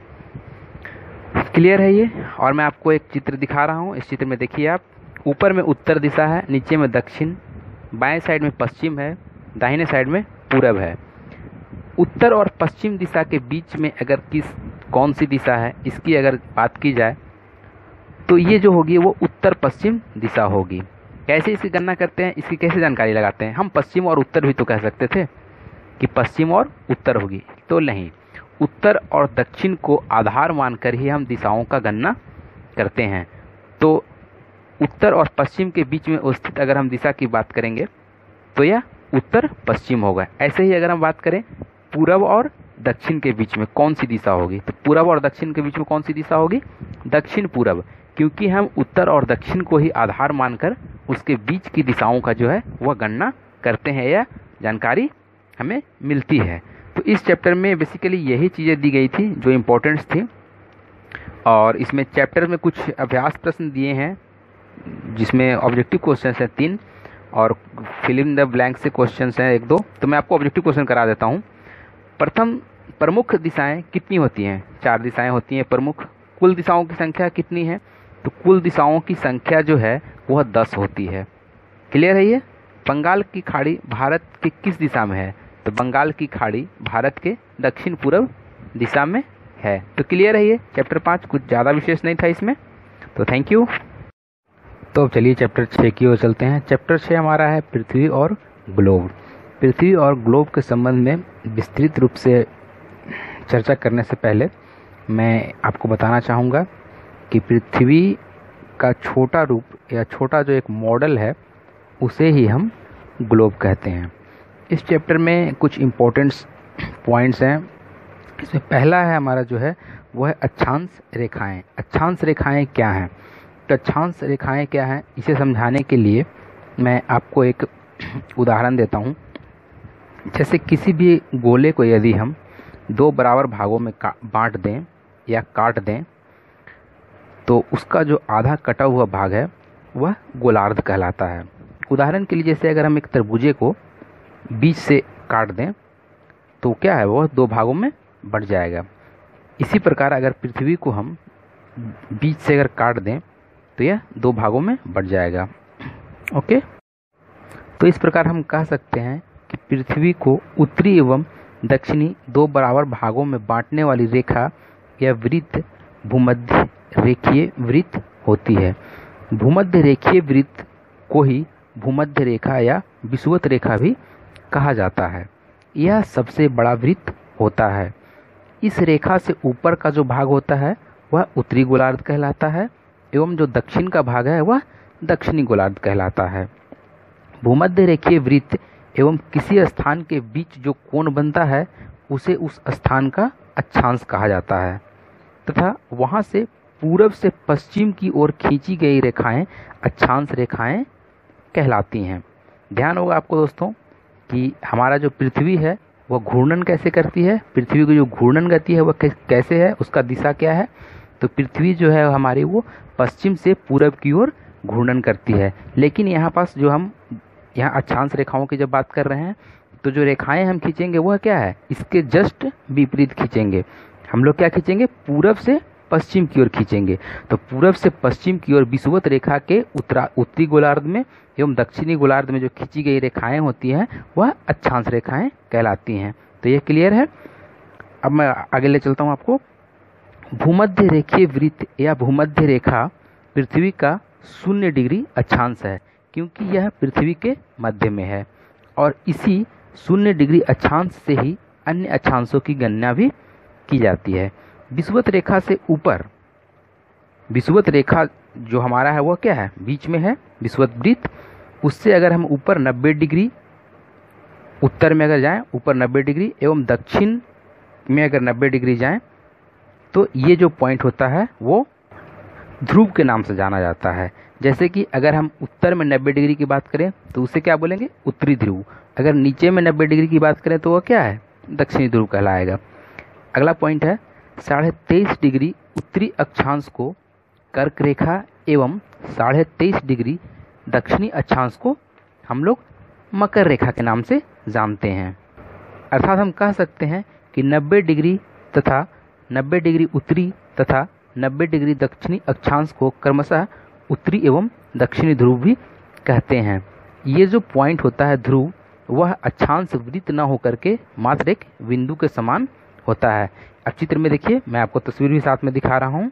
क्लियर है ये। और मैं आपको एक चित्र दिखा रहा हूँ। इस चित्र में देखिए आप, ऊपर में उत्तर दिशा है, नीचे में दक्षिण, बाएं साइड में पश्चिम है, दाहिने साइड में पूरब है। उत्तर और पश्चिम दिशा के बीच में अगर कौन सी दिशा है इसकी अगर बात की जाए तो ये जो होगी वो उत्तर पश्चिम दिशा होगी। कैसे इसकी गणना करते हैं, इसकी कैसे जानकारी लगाते हैं। हम पश्चिम और उत्तर भी तो कह सकते थे कि पश्चिम और उत्तर होगी, तो नहीं, उत्तर और दक्षिण को आधार मानकर ही हम दिशाओं का गणना करते हैं। तो उत्तर और पश्चिम के बीच में स्थित अगर हम दिशा की बात करेंगे तो यह उत्तर पश्चिम होगा। ऐसे ही अगर हम बात करें पूरब और दक्षिण के बीच में कौन सी दिशा होगी, तो पूरब और दक्षिण के बीच में कौन सी दिशा होगी, दक्षिण पूरब, क्योंकि हम उत्तर और दक्षिण को ही आधार मानकर उसके बीच की दिशाओं का जो है वह गणना करते हैं या जानकारी हमें मिलती है। तो इस चैप्टर में बेसिकली यही चीज़ें दी गई थी जो इम्पोर्टेंट्स थी। और इसमें चैप्टर में कुछ अभ्यास प्रश्न दिए हैं जिसमें ऑब्जेक्टिव क्वेश्चन हैं 3 और फिल इन द ब्लैंक से क्वेश्चन हैं 1-2। तो मैं आपको ऑब्जेक्टिव क्वेश्चन करा देता हूँ। प्रथम, प्रमुख दिशाएं कितनी होती हैं? 4 दिशाएं होती हैं प्रमुख। कुल दिशाओं की संख्या कितनी है? तो कुल दिशाओं की संख्या जो है वह 10 होती है। क्लियर है ये। बंगाल की खाड़ी भारत के किस दिशा में है? तो बंगाल की खाड़ी भारत के दक्षिण पूर्व दिशा में है। तो क्लियर है ये चैप्टर 5, कुछ ज़्यादा विशेष नहीं था इसमें। तो थैंक यू। तो अब चलिए चैप्टर 6 की ओर चलते हैं। चैप्टर 6 हमारा है पृथ्वी और ग्लोब। पृथ्वी और ग्लोब के संबंध में विस्तृत रूप से चर्चा करने से पहले मैं आपको बताना चाहूँगा कि पृथ्वी का छोटा रूप या छोटा जो एक मॉडल है उसे ही हम ग्लोब कहते हैं। इस चैप्टर में कुछ इम्पोर्टेंट्स पॉइंट्स हैं। इसमें पहला है हमारा जो है वो है अक्षांश रेखाएं। अक्षांश रेखाएं क्या हैं? तो अक्षांश रेखाएं क्या हैं इसे समझाने के लिए मैं आपको एक उदाहरण देता हूँ। जैसे किसी भी गोले को यदि हम 2 बराबर भागों में बांट दें या काट दें तो उसका जो आधा कटा हुआ भाग है वह गोलार्ध कहलाता है। उदाहरण के लिए जैसे अगर हम एक तरबूजे को बीच से काट दें तो क्या है, वह 2 भागों में बंट जाएगा। इसी प्रकार अगर पृथ्वी को हम बीच से अगर काट दें तो यह 2 भागों में बंट जाएगा। ओके, तो इस प्रकार हम कह सकते हैं कि पृथ्वी को उत्तरी एवं दक्षिणी 2 बराबर भागों में बांटने वाली रेखा या वृत्त भूमध्य रेखीय वृत्त होती है। भूमध्य रेखीय वृत्त को ही भूमध्य रेखा या विषुवत रेखा भी कहा जाता है। यह सबसे बड़ा वृत्त होता है। इस रेखा से ऊपर का जो भाग होता है वह उत्तरी गोलार्ध कहलाता है एवं जो दक्षिण का भाग है वह दक्षिणी गोलार्ध कहलाता है। भूमध्य रेखीय वृत्त एवं किसी स्थान के बीच जो कोण बनता है उसे उस स्थान का अक्षांश कहा जाता है तथा वहाँ से पूरब से पश्चिम की ओर खींची गई रेखाएं अक्षांश रेखाएं कहलाती हैं। ध्यान होगा आपको दोस्तों कि हमारा जो पृथ्वी है वह घूर्णन कैसे करती है। पृथ्वी की जो घूर्णन गति है वह कैसे है, उसका दिशा क्या है। तो पृथ्वी जो है हमारी वो पश्चिम से पूरब की ओर घूर्णन करती है। लेकिन यहाँ पास जो हम यहाँ अक्षांश रेखाओं की जब बात कर रहे हैं तो जो रेखाएं हम खींचेंगे वह क्या है, इसके जस्ट विपरीत खींचेंगे। हम लोग क्या खींचेंगे, पूरब से पश्चिम की ओर खींचेंगे। तो पूरब से पश्चिम की ओर विषुवत रेखा के उत्तरी गोलार्ध में एवं दक्षिणी गोलार्ध में जो खींची गई रेखाएं होती हैं वह अक्षांश रेखाएं कहलाती हैं। तो ये क्लियर है। अब मैं आगे ले चलता हूँ आपको। भूमध्य रेखीय वृत्त या भूमध्य रेखा पृथ्वी का 0 डिग्री अक्षांश है, क्योंकि यह पृथ्वी के मध्य में है और इसी 0 डिग्री अक्षांश से ही अन्य अक्षांशों की गणना भी की जाती है। विषुवत रेखा से ऊपर, विषुवत रेखा जो हमारा है वह क्या है, बीच में है विषुवत वृत्त, उससे अगर हम ऊपर 90 डिग्री उत्तर में अगर जाएं, ऊपर 90 डिग्री एवं दक्षिण में अगर 90 डिग्री जाएं, तो ये जो पॉइंट होता है वो ध्रुव के नाम से जाना जाता है। जैसे कि अगर हम उत्तर में 90 डिग्री की बात करें तो उसे क्या बोलेंगे, उत्तरी ध्रुव। अगर नीचे में 90 डिग्री की बात करें तो वह क्या है, दक्षिणी ध्रुव कहलाएगा। अगला पॉइंट है 23.5 डिग्री उत्तरी अक्षांश को कर्क रेखा एवं 23.5 डिग्री दक्षिणी अक्षांश को हम लोग मकर रेखा के नाम से जानते हैं। अर्थात हम कह सकते हैं कि 90 डिग्री तथा 90 डिग्री उत्तरी तथा 90 डिग्री दक्षिणी अक्षांश को क्रमशः उत्तरी एवं दक्षिणी ध्रुव भी कहते हैं। ये जो पॉइंट होता है ध्रुव, वह अक्षांश वृत्त न होकर के मात्र एक बिंदु के समान होता है। अब चित्र में देखिए, मैं आपको तस्वीर भी साथ में दिखा रहा हूँ।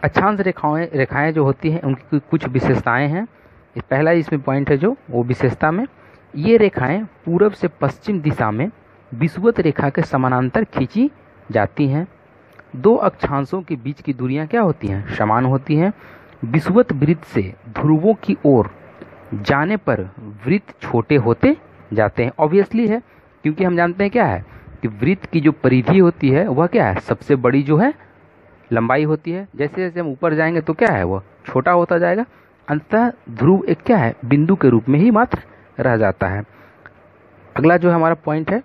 अक्षांश रेखाएं जो होती हैं उनकी कुछ विशेषताएं हैं। पहला इसमें पॉइंट है जो वो विशेषता में, ये रेखाएं पूरब से पश्चिम दिशा में विषुवत रेखा के समानांतर खींची जाती हैं। दो अक्षांशों के बीच की दूरियां क्या होती हैं, समान होती हैं। विषुवत वृत्त से ध्रुवों की ओर जाने पर वृत्त छोटे होते जाते हैं। ऑब्वियसली है, क्योंकि हम जानते हैं क्या है कि वृत्त की जो परिधि होती है वह क्या है, सबसे बड़ी जो है लंबाई होती है। जैसे जैसे हम ऊपर जाएंगे तो क्या है, वह छोटा होता जाएगा। अंततः ध्रुव एक क्या है, बिंदु के रूप में ही मात्र रह जाता है। अगला जो हमारा पॉइंट है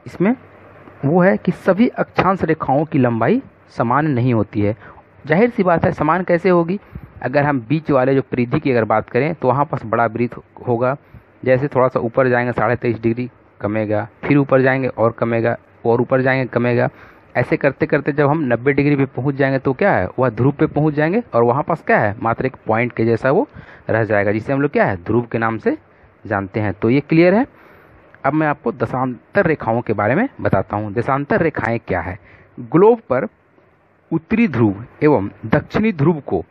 इसमें वो है कि सभी अक्षांश रेखाओं की लंबाई समान नहीं होती है। जाहिर सी बात है, समान कैसे होगी, अगर हम बीच वाले जो परिधि की अगर बात करें तो वहाँ पास बड़ा वृत्त होगा। जैसे थोड़ा सा ऊपर जाएंगे 23.5 डिग्री कमेगा, फिर ऊपर जाएंगे और कमेगा, और ऊपर जाएंगे कमेगा। ऐसे करते करते जब हम 90 डिग्री पे पहुंच जाएंगे तो क्या है, वह ध्रुव पे पहुंच जाएंगे और वहाँ पास क्या है, मात्र एक पॉइंट के जैसा वो रह जाएगा, जिसे हम लोग क्या है, ध्रुव के नाम से जानते हैं। तो ये क्लियर है। अब मैं आपको देशांतर रेखाओं के बारे में बताता हूँ। देशांतर रेखाएं क्या है। ग्लोब पर उत्तरी ध्रुव एवं दक्षिणी ध्रुव को,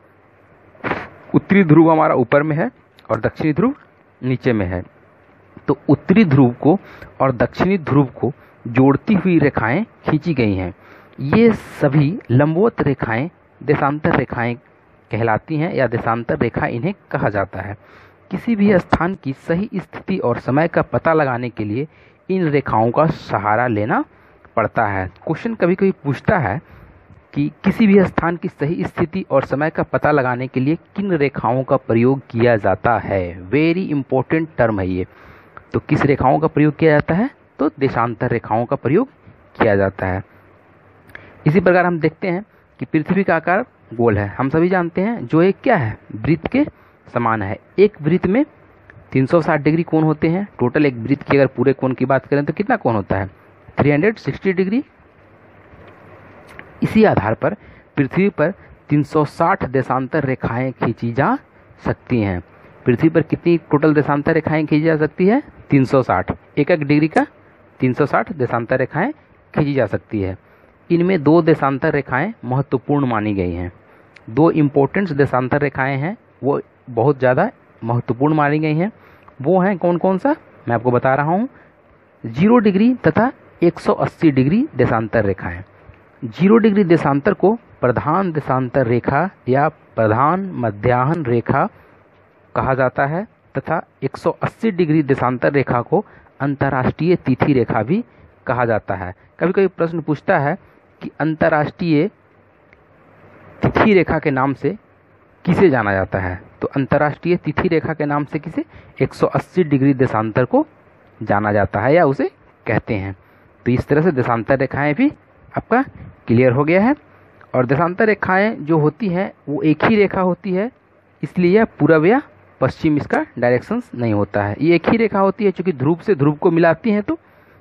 उत्तरी ध्रुव हमारा ऊपर में है और दक्षिणी ध्रुव नीचे में है, तो उत्तरी ध्रुव को और दक्षिणी ध्रुव को जोड़ती हुई रेखाएं खींची गई हैं। ये सभी लंबवत रेखाएं देशांतर रेखाएं कहलाती हैं, या देशांतर रेखा इन्हें कहा जाता है। किसी भी स्थान की सही स्थिति और समय का पता लगाने के लिए इन रेखाओं का सहारा लेना पड़ता है। क्वेश्चन कभी कभी पूछता है कि किसी भी स्थान की सही स्थिति और समय का पता लगाने के लिए किन रेखाओं का प्रयोग किया जाता है। वेरी इंपॉर्टेंट टर्म है ये। तो किस रेखाओं का प्रयोग किया जाता है, तो देशांतर रेखाओं का प्रयोग किया जाता है। इसी प्रकार हम देखते हैं कि पृथ्वी का आकार गोल है, हम सभी जानते हैं, जो एक क्या है, वृत्त के समान है। एक वृत्त में 360 डिग्री कोण होते हैं। टोटल एक वृत्त की अगर पूरे कोण की बात करें तो कितना कोण होता है, 360 डिग्री। इसी आधार पर पृथ्वी पर 360 देशांतर रेखाएं खींची जा सकती हैं। पृथ्वी पर कितनी टोटल देशांतर रेखाएं खींची जा सकती है, 360। एक एक डिग्री का 360 देशांतर रेखाएं खींची जा सकती है। इनमें दो देशांतर रेखाएं महत्वपूर्ण मानी गई हैं। दो इम्पोर्टेंट देशांतर रेखाएं हैं, वो बहुत ज़्यादा महत्वपूर्ण मानी गई हैं। वो हैं कौन कौन सा, मैं आपको बता रहा हूँ। 0 डिग्री तथा 180 डिग्री देशांतर रेखाएं। 0 डिग्री देशांतर को प्रधान देशांतर रेखा या प्रधान मध्याह्न रेखा कहा जाता है, तथा 180 डिग्री देशांतर रेखा को अंतर्राष्ट्रीय तिथि रेखा भी कहा जाता है। कभी कभी प्रश्न पूछता है कि अंतर्राष्ट्रीय तिथि रेखा के नाम से किसे जाना जाता है, तो अंतर्राष्ट्रीय तिथि रेखा के नाम से किसे, 180 डिग्री देशांतर को जाना जाता है या उसे कहते हैं। तो इस तरह से देशांतर रेखाएं भी आपका क्लियर हो गया है। और देशांतर रेखाएं जो होती हैं वो एक ही रेखा होती है, इसलिए यह पूर्व या पश्चिम इसका डायरेक्शन नहीं होता है। ये एक ही रेखा होती है, चूंकि ध्रुव से ध्रुव को मिलाती हैं, तो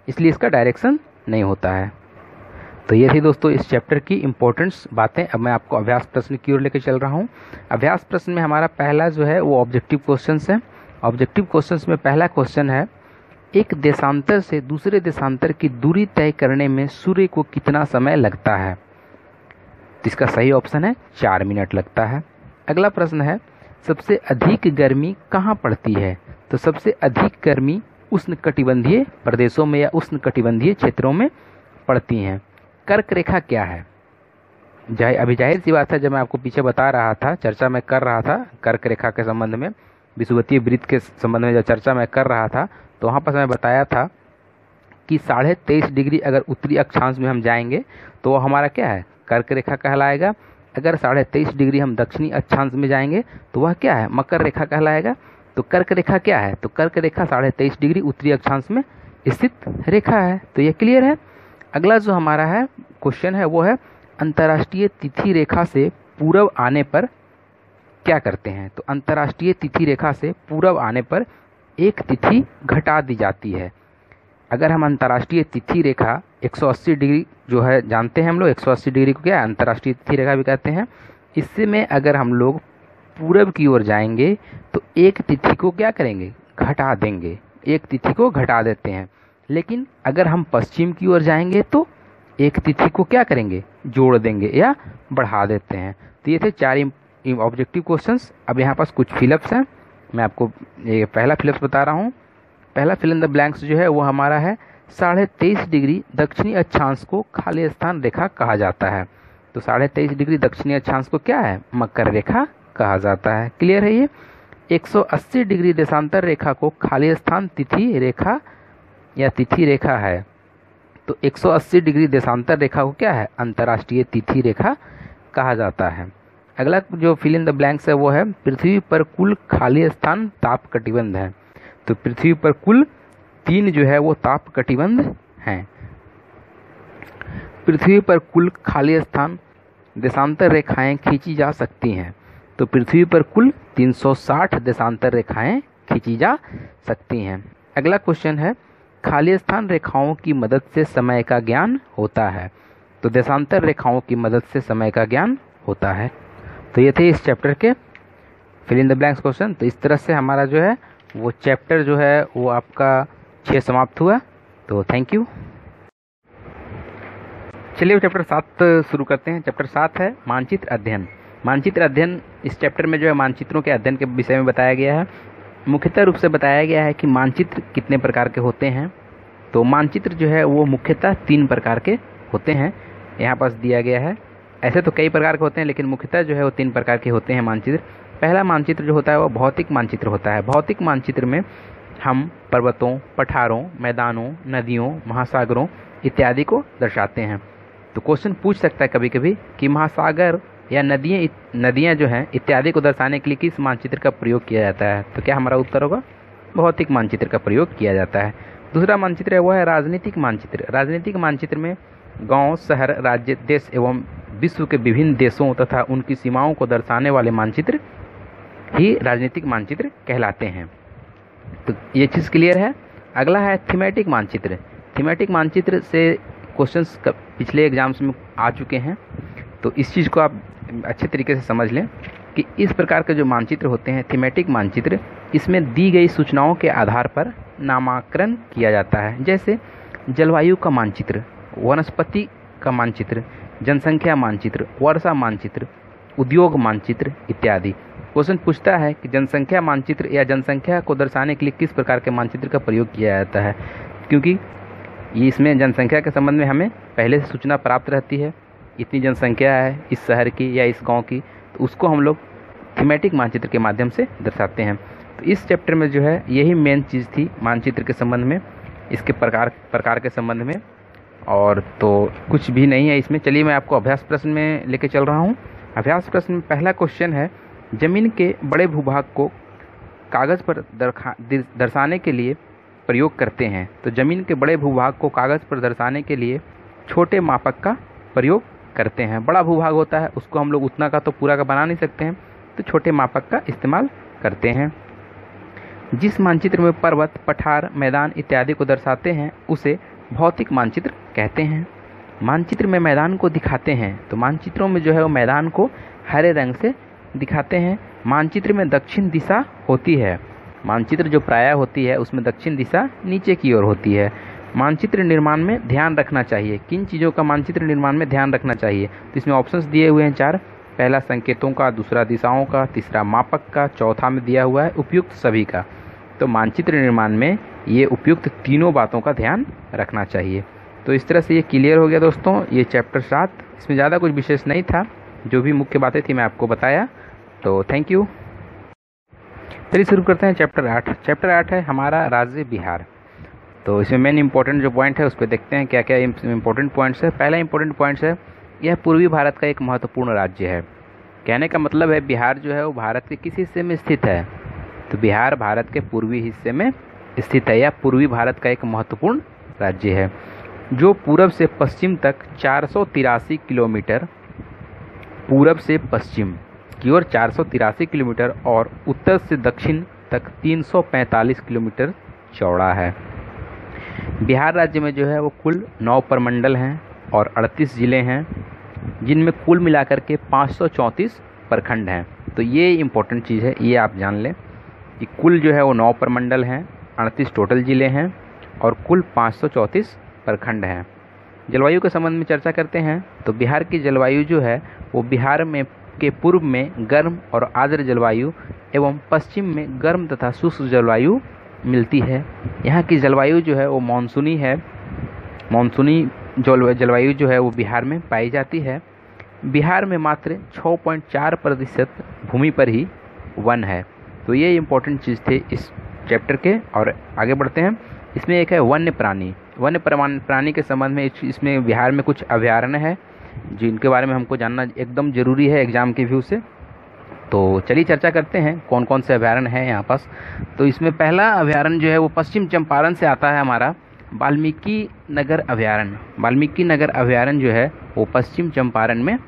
इसलिए इसका डायरेक्शन नहीं होता है। तो ये थी दोस्तों इस चैप्टर की इम्पोर्टेंट्स बातें। अब मैं आपको अभ्यास प्रश्न की ओर लेकर चल रहा हूँ। अभ्यास प्रश्न में हमारा पहला जो है वो ऑब्जेक्टिव क्वेश्चंस है। ऑब्जेक्टिव क्वेश्चंस में पहला क्वेश्चन है, एक देशांतर से दूसरे देशांतर की दूरी तय करने में सूर्य को कितना समय लगता है। तो इसका सही ऑप्शन है 4 मिनट लगता है। अगला प्रश्न है, सबसे अधिक गर्मी कहाँ पड़ती है? तो सबसे अधिक गर्मी उष्णकटिबंधीय प्रदेशों में या उष्णकटिबंधीय क्षेत्रों में पड़ती हैं। कर्क रेखा क्या है? अभी जाहिर सी बात है, जब मैं आपको पीछे बता रहा था, चर्चा मैं कर रहा था कर्क रेखा के संबंध में, विषुवतीय वृत्त के संबंध में जब चर्चा मैं कर रहा था, तो वहाँ पर मैं बताया था कि 23.5 डिग्री अगर उत्तरी अक्षांश में हम जाएंगे तो वो हमारा क्या है? कर्क रेखा कहलाएगा। अगर 23.5 डिग्री हम दक्षिणी अक्षांश में जाएंगे तो वह क्या है? मकर रेखा कहलाएगा। तो कर्क रेखा क्या है? तो कर्क रेखा 23.5 डिग्री उत्तरी अक्षांश में स्थित रेखा है। तो ये क्लियर है। अगला जो हमारा है क्वेश्चन है वो है, अंतर्राष्ट्रीय तिथि रेखा से पूरब आने पर क्या करते हैं? तो अंतर्राष्ट्रीय तिथि रेखा से पूरब आने पर एक तिथि घटा दी जाती है। अगर हम अंतर्राष्ट्रीय तिथि रेखा 180 डिग्री जो है जानते हैं हम लोग, 180 डिग्री को क्या है? अंतर्राष्ट्रीय तिथि रेखा भी कहते हैं। इससे में अगर हम लोग पूरब की ओर जाएंगे तो एक तिथि को क्या करेंगे? घटा देंगे, एक तिथि को घटा देते हैं। लेकिन अगर हम पश्चिम की ओर जाएंगे तो एक तिथि को क्या करेंगे? जोड़ देंगे या बढ़ा देते हैं। तो ये थे 4 ऑब्जेक्टिव क्वेश्चंस। अब यहाँ पास कुछ फिलअप्स हैं, मैं आपको ये पहला फिलअप्स बता रहा हूँ। पहला फिल इन द ब्लैंक्स जो है वो हमारा है, 23.5 डिग्री दक्षिणी अक्षांश को खाली स्थान रेखा कहा जाता है। तो 23.5 डिग्री दक्षिणी अक्षांश को क्या है? मकर रेखा कहा जाता है। क्लियर है ये। 180 डिग्री देशांतर रेखा को खाली स्थान तिथि रेखा या तिथि रेखा है। तो 180 डिग्री देशांतर रेखा को क्या है? अंतर्राष्ट्रीय तिथि रेखा कहा जाता है। अगला जो फिल इन द ब्लैंक्स है वो है, पृथ्वी पर कुल खाली स्थान ताप कटिबंध है। तो पृथ्वी पर कुल 3 जो है वो ताप कटिबंध हैं। पृथ्वी पर कुल खाली स्थान देशांतर रेखाएं खींची जा सकती हैं। तो पृथ्वी पर कुल 360 देशांतर रेखाएं खींची जा सकती हैं। अगला क्वेश्चन है, खाली स्थान रेखाओं की मदद से समय का ज्ञान होता है। तो देशांतर रेखाओं की मदद से समय का ज्ञान होता है। तो ये थे इस चैप्टर के fill in the blanks question. तो इस तरह से हमारा जो है वो चैप्टर जो है वो आपका 6 समाप्त हुआ। तो थैंक यू। चलिए चैप्टर 7 शुरू करते हैं। चैप्टर 7 है मानचित्र अध्ययन। मानचित्र अध्ययन, इस चैप्टर में जो है मानचित्रों के अध्ययन के विषय में बताया गया है। मुख्यतः रूप से बताया गया है कि मानचित्र कितने प्रकार के होते हैं। तो मानचित्र जो है वो मुख्यतः 3 प्रकार के होते हैं, यहाँ पास दिया गया है। ऐसे तो कई प्रकार के होते हैं, लेकिन मुख्यतः जो है वो 3 प्रकार के होते हैं मानचित्र। पहला मानचित्र जो होता है वो भौतिक मानचित्र होता है। भौतिक मानचित्र में हम पर्वतों, पठारों, मैदानों, नदियों, महासागरों इत्यादि को दर्शाते हैं। तो क्वेश्चन पूछ सकता है कभी कभी कि महासागर या नदियाँ जो हैं इत्यादि को दर्शाने के लिए किस मानचित्र का प्रयोग किया जाता है? तो क्या हमारा उत्तर होगा? भौतिक मानचित्र का प्रयोग किया जाता है। दूसरा मानचित्र है वो है राजनीतिक मानचित्र। राजनीतिक मानचित्र में गांव, शहर, राज्य, देश एवं विश्व के विभिन्न देशों तथा उनकी सीमाओं को दर्शाने वाले मानचित्र ही राजनीतिक मानचित्र कहलाते हैं। तो ये चीज़ क्लियर है। अगला है थीमेटिक मानचित्र। थीमेटिक मानचित्र से क्वेश्चंस पिछले एग्जाम्स में आ चुके हैं, तो इस चीज़ को आप अच्छे तरीके से समझ लें कि इस प्रकार के जो मानचित्र होते हैं थीमेटिक मानचित्र, इसमें दी गई सूचनाओं के आधार पर नामकरण किया जाता है। जैसे जलवायु का मानचित्र, वनस्पति का मानचित्र, जनसंख्या मानचित्र, वर्षा मानचित्र, उद्योग मानचित्र इत्यादि। क्वेश्चन पूछता है कि जनसंख्या मानचित्र या जनसंख्या को दर्शाने के लिए किस प्रकार के मानचित्र का प्रयोग किया जाता है, क्योंकि ये इसमें जनसंख्या के संबंध में हमें पहले से सूचना प्राप्त रहती है, इतनी जनसंख्या है इस शहर की या इस गांव की, तो उसको हम लोग थीमेटिक मानचित्र के माध्यम से दर्शाते हैं। तो इस चैप्टर में जो है यही मेन चीज़ थी मानचित्र के संबंध में, इसके प्रकार के संबंध में, और तो कुछ भी नहीं है इसमें। चलिए मैं आपको अभ्यास प्रश्न में लेके चल रहा हूँ। अभ्यास प्रश्न में पहला क्वेश्चन है, जमीन के बड़े भूभाग को कागज़ पर दर्शाने के लिए प्रयोग करते हैं। तो जमीन के बड़े भूभाग को कागज़ पर दर्शाने के लिए छोटे मापक का प्रयोग करते हैं। बड़ा भूभाग होता है उसको हम लोग उतना का तो पूरा का बना नहीं सकते हैं, तो छोटे मापक का इस्तेमाल करते हैं। जिस मानचित्र में पर्वत, पठार, मैदान इत्यादि को दर्शाते हैं उसे भौतिक मानचित्र कहते हैं। मानचित्र में मैदान को दिखाते हैं, तो मानचित्रों में जो है वो मैदान को हरे रंग से दिखाते हैं। मानचित्र में दक्षिण दिशा होती है, मानचित्र जो प्रायः होती है उसमें दक्षिण दिशा नीचे की ओर होती है। मानचित्र निर्माण में ध्यान रखना चाहिए। किन चीज़ों का मानचित्र निर्माण में ध्यान रखना चाहिए? तो इसमें ऑप्शंस दिए हुए हैं 4। पहला संकेतों का, दूसरा दिशाओं का, तीसरा मापक का, चौथा में दिया हुआ है उपयुक्त सभी का। तो मानचित्र निर्माण में ये उपयुक्त तीनों बातों का ध्यान रखना चाहिए। तो इस तरह से ये क्लियर हो गया दोस्तों, ये चैप्टर 7। इसमें ज़्यादा कुछ विशेष नहीं था, जो भी मुख्य बातें थी मैं आपको बताया। तो थैंक यू। चलिए शुरू करते हैं चैप्टर 8। चैप्टर 8 है हमारा राज्य बिहार। तो इसमें मेन इंपॉर्टेंट जो पॉइंट है उस पर देखते हैं क्या क्या इंपॉर्टेंट पॉइंट्स है। पहला इंपॉर्टेंट पॉइंट्स है, यह पूर्वी भारत का एक महत्वपूर्ण राज्य है। कहने का मतलब है बिहार जो है वो भारत के किस हिस्से में स्थित है? तो बिहार भारत के पूर्वी हिस्से में स्थित है, या पूर्वी भारत का एक महत्वपूर्ण राज्य है, जो पूरब से पश्चिम तक 483 किलोमीटर, पूरब से पश्चिम की ओर 483 किलोमीटर और उत्तर से दक्षिण तक 345 किलोमीटर चौड़ा है। बिहार राज्य में जो है वो कुल 9 प्रमंडल हैं और 38 ज़िले हैं, जिनमें कुल मिलाकर के 534 प्रखंड हैं। तो ये इम्पोर्टेंट चीज़ है, ये आप जान लें कि कुल जो है वो 9 प्रमंडल हैं, 38 टोटल ज़िले हैं और कुल 534 प्रखंड हैं। जलवायु के संबंध में चर्चा करते हैं। तो बिहार की जलवायु जो है वो बिहार में के पूर्व में गर्म और आर्द्र जलवायु एवं पश्चिम में गर्म तथा शुष्क जलवायु मिलती है। यहाँ की जलवायु जो है वो मानसूनी है। मानसूनी जलवायु जो है वो बिहार में पाई जाती है। बिहार में मात्र 6.4% भूमि पर ही वन है। तो ये इम्पोर्टेंट चीज़ थे इस चैप्टर के। और आगे बढ़ते हैं। इसमें एक है वन्य प्राणी। वन्य प्राणी के संबंध में इसमें बिहार में कुछ अभयारण्य है जिनके बारे में हमको जानना एकदम ज़रूरी है एग्ज़ाम के व्यू से। तो चलिए चर्चा करते हैं कौन कौन से अभयारण्य हैं यहाँ पास। तो इसमें पहला अभयारण्य जो है वो पश्चिम चंपारण से आता है, हमारा वाल्मीकि नगर अभयारण्य। वाल्मीकि नगर अभयारण्य जो है वो पश्चिम चंपारण में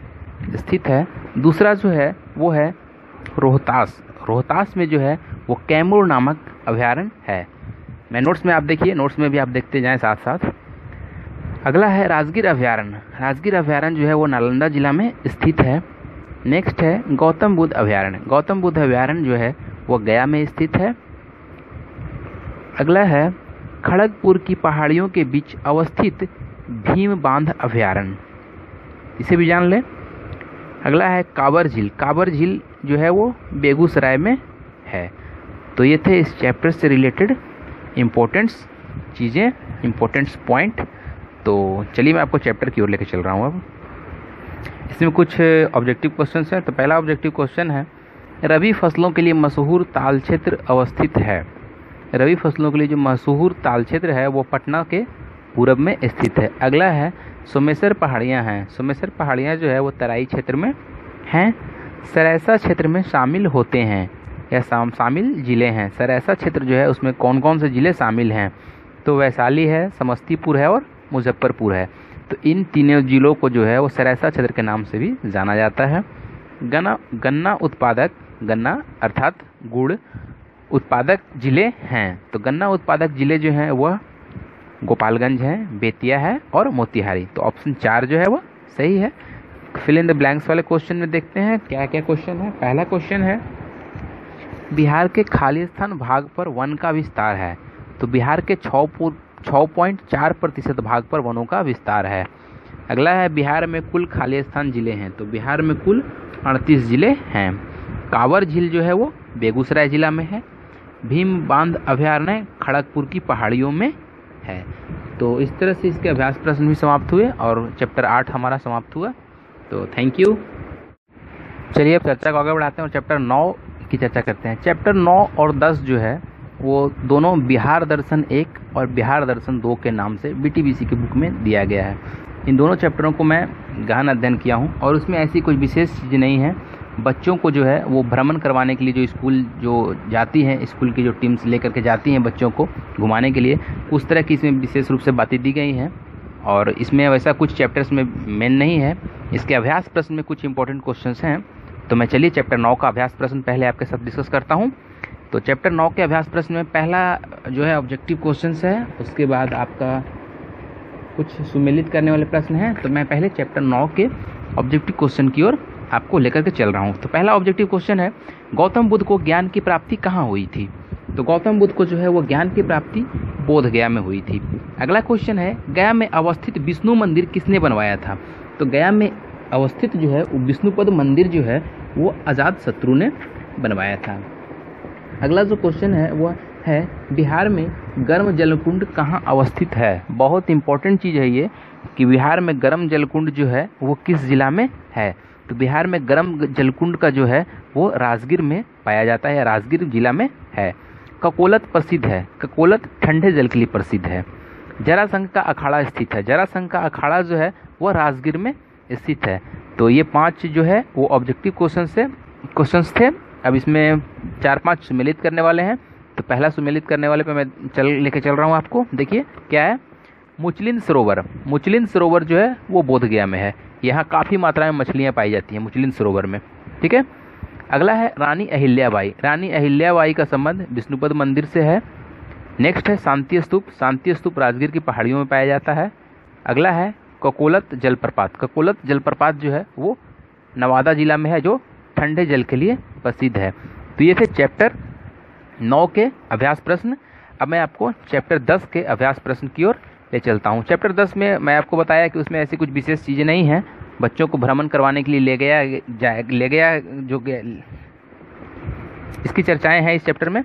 स्थित है। दूसरा जो है वो है रोहतास। रोहतास में जो है वो कैमूर नामक अभयारण्य है। मैं नोट्स में आप देखिए, नोट्स में भी आप देखते जाएं साथ साथ। अगला है राजगीर अभयारण्य। राजगीर अभयारण्य जो है वो नालंदा जिला में स्थित है। नेक्स्ट है गौतम बुद्ध अभयारण्य। गौतम बुद्ध अभयारण्य जो है वो गया में स्थित है। अगला है खड़गपुर की पहाड़ियों के बीच अवस्थित भीम बांध अभयारण्य, इसे भी जान लें। अगला है कांवर झील। कांवर झील जो है वो बेगूसराय में है। तो ये थे इस चैप्टर से रिलेटेड इम्पोर्टेंट्स चीज़ें, इम्पोर्टेंट्स पॉइंट। तो चलिए मैं आपको चैप्टर की ओर लेकर चल रहा हूँ। अब इसमें कुछ ऑब्जेक्टिव क्वेश्चन हैं। तो पहला ऑब्जेक्टिव क्वेश्चन है, रबी फसलों के लिए मशहूर ताल क्षेत्र अवस्थित है। रबी फसलों के लिए जो मशहूर ताल क्षेत्र है वो पटना के पूरब में स्थित है। अगला है सोमेश्वर पहाड़ियाँ हैं। सोमेश्वर पहाड़ियाँ जो है वो तराई क्षेत्र में हैं। सरैसा क्षेत्र में शामिल होते हैं या शामिल ज़िले हैं। सरैसा क्षेत्र जो है उसमें कौन कौन से ज़िले शामिल हैं? तो वैशाली है, समस्तीपुर है और मुजफ्फरपुर है। तो इन तीनों जिलों को जो है वो सरैसा क्षेत्र के नाम से भी जाना जाता है। गन्ना उत्पादक, गन्ना अर्थात गुड़ उत्पादक ज़िले हैं। तो गन्ना उत्पादक ज़िले जो हैं वह गोपालगंज है, बेतिया है और मोतिहारी। तो ऑप्शन 4 जो है वो सही है। फिल इन द ब्लैंक्स वाले क्वेश्चन में देखते हैं क्या क्या क्वेश्चन है। पहला क्वेश्चन है, बिहार के खालिस्तान भाग पर वन का विस्तार है। तो बिहार के 6.4% भाग पर वनों का विस्तार है। अगला है, बिहार में कुल खालिस्तान जिले हैं। तो बिहार में कुल 38 जिले हैं। कांवर झील जो है वो बेगूसराय जिला में है। भीम बांध अभयारण्य खड़गपुर की पहाड़ियों में है। तो इस तरह से इसके अभ्यास प्रश्न भी समाप्त हुए और चैप्टर 8 हमारा समाप्त हुआ। तो थैंक यू। चलिए अब चर्चा को आगे बढ़ाते हैं और चैप्टर 9 की चर्चा करते हैं। चैप्टर 9 और 10 जो है वो दोनों बिहार दर्शन 1 और बिहार दर्शन 2 के नाम से बीटीबीसी की बुक में दिया गया है। इन दोनों चैप्टरों को मैं गहन अध्ययन किया हूँ और उसमें ऐसी कोई विशेष चीज़ें नहीं है। बच्चों को जो है वो भ्रमण करवाने के लिए जो स्कूल जो जाती हैं, स्कूल की जो टीम्स लेकर के जाती हैं बच्चों को घुमाने के लिए, उस तरह की इसमें विशेष रूप से बातें दी गई हैं। और इसमें वैसा कुछ चैप्टर्स में मेन नहीं है। इसके अभ्यास प्रश्न में कुछ इंपॉर्टेंट क्वेश्चंस हैं। तो मैं चलिए चैप्टर 9 का अभ्यास प्रश्न पहले आपके साथ डिस्कस करता हूँ। तो चैप्टर 9 के अभ्यास प्रश्न में पहला जो है ऑब्जेक्टिव क्वेश्चंस है, उसके बाद आपका कुछ सुमेलित करने वाले प्रश्न हैं। तो मैं पहले चैप्टर 9 के ऑब्जेक्टिव क्वेश्चन की ओर आपको लेकर के चल रहा हूँ। तो पहला ऑब्जेक्टिव क्वेश्चन है, गौतम बुद्ध को ज्ञान की प्राप्ति कहाँ हुई थी? तो गौतम बुद्ध को जो है वो ज्ञान की प्राप्ति बोध गया में हुई थी। अगला क्वेश्चन है, गया में अवस्थित विष्णु मंदिर किसने बनवाया था? तो गया में अवस्थित जो है वो विष्णुपद मंदिर जो है वो अजात शत्रु ने बनवाया था। अगला जो क्वेश्चन है वो है, बिहार में गर्म जलकुंड कहाँ अवस्थित है? बहुत इंपॉर्टेंट चीज़ है ये कि बिहार में गर्म जलकुंड जो है वो किस जिला में है? तो बिहार में गर्म जलकुंड का जो है वो राजगीर में पाया जाता है या राजगीर जिला में है। ककोलत प्रसिद्ध है, ककोलत ठंडे जल के लिए प्रसिद्ध है। जरासंध का अखाड़ा स्थित है, जरासंध का अखाड़ा जो है वह राजगीर में स्थित है। तो ये 5 जो है वो ऑब्जेक्टिव क्वेश्चंस थे। अब इसमें 4-5 सम्मिलित करने वाले हैं। तो पहला सम्मिलित करने वाले पे मैं लेके चल रहा हूँ आपको। देखिए क्या है, मुचलिन सरोवर। मुचलिन सरोवर जो है वो बोधगया में है। यहाँ काफ़ी मात्रा में मछलियाँ पाई जाती हैं मुचलिन सरोवर में। ठीक है। अगला है रानी अहिल्याबाई। रानी अहिल्याबाई का संबंध विष्णुपद मंदिर से है। नेक्स्ट है शांति स्तूप। शांति स्तूप राजगीर की पहाड़ियों में पाया जाता है। अगला है ककोलत जलप्रपात। ककोलत जलप्रपात जो है वो नवादा जिला में है, जो ठंडे जल के लिए प्रसिद्ध है। तो ये थे चैप्टर 9 के अभ्यास प्रश्न। अब मैं आपको चैप्टर 10 के अभ्यास प्रश्न की ओर ले चलता हूँ। चैप्टर 10 में मैं आपको बताया कि उसमें ऐसी कुछ विशेष चीज़ें नहीं हैं, बच्चों को भ्रमण करवाने के लिए ले गया जो इसकी चर्चाएं हैं इस चैप्टर में।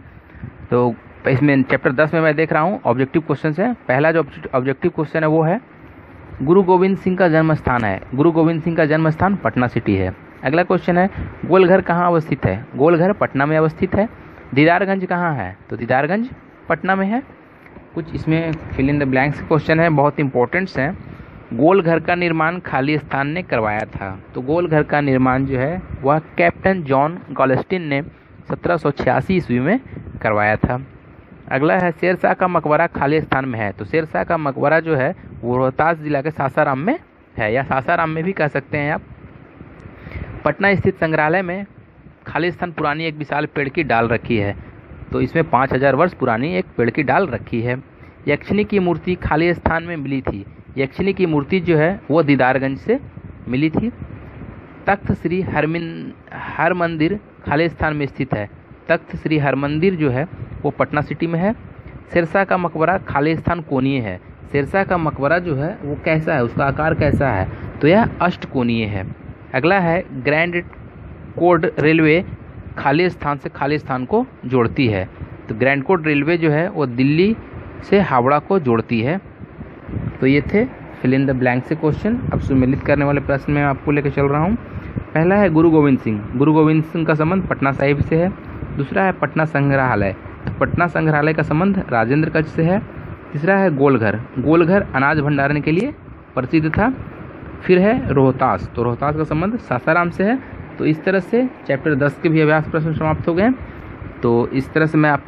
तो इसमें चैप्टर 10 में मैं देख रहा हूँ ऑब्जेक्टिव क्वेश्चन है। पहला जो ऑब्जेक्टिव क्वेश्चन है वो है, गुरु गोविंद सिंह का जन्म स्थान है। गुरु गोविंद सिंह का जन्म स्थान पटना सिटी है। अगला क्वेश्चन है, गोलघर कहाँ अवस्थित है? गोलघर पटना में अवस्थित है। दीदारगंज कहाँ है? तो दीदारगंज पटना में है। कुछ इसमें fill in the blanks question है, बहुत इंपॉर्टेंट्स हैं। गोलघर का निर्माण खाली स्थान ने करवाया था। तो गोलघर का निर्माण जो है वह कैप्टन जॉन गॉलस्टिन ने 1786 ईस्वी में करवाया था। अगला है, शेरशाह का मकबरा खाली स्थान में है। तो शेरशाह का मकबरा जो है वो रोहतास जिला के सासाराम में है, या सासाराम में भी कह सकते हैं आप। पटना स्थित संग्रहालय में खाली स्थान पुरानी एक विशाल पेड़ की डाल रखी है। तो इसमें 5000 वर्ष पुरानी एक पेड़ की डाल रखी है। यक्षिणी की मूर्ति खाली स्थान में मिली थी। यक्षिणी की मूर्ति जो है वो दीदारगंज से मिली थी। तख्त श्री हरमंदिर खाली स्थान में स्थित है। तख्त श्री हरमंदिर जो है वो पटना सिटी में है। शेरशाह का मकबरा खाली स्थान कोणीय है। शेरशाह का मकबरा जो है वो कैसा है, उसका आकार कैसा है? तो यह अष्टकोणीय है। अगला है, ग्रैंड कोड रेलवे खाली स्थान से खाली स्थान को जोड़ती है। तो ग्रैंड कोड रेलवे जो है वो दिल्ली से हावड़ा को जोड़ती है। तो ये थे फिल इन द ब्लैंक से क्वेश्चन। अब सम्मिलित करने वाले प्रश्न में आपको लेकर चल रहा हूँ। पहला है, गुरु गोविंद सिंह। गुरु गोविंद सिंह का संबंध पटना साहिब से है। दूसरा है पटना संग्रहालय। तो पटना संग्रहालय का संबंध राजेंद्र कच्छ से है। तीसरा है गोलघर। गोलघर अनाज भंडारण के लिए प्रसिद्ध था। फिर है रोहतास। तो रोहतास का संबंध सासाराम से है। तो इस तरह से चैप्टर 10 के भी अभ्यास प्रश्न समाप्त हो गए। तो इस तरह से मैं आप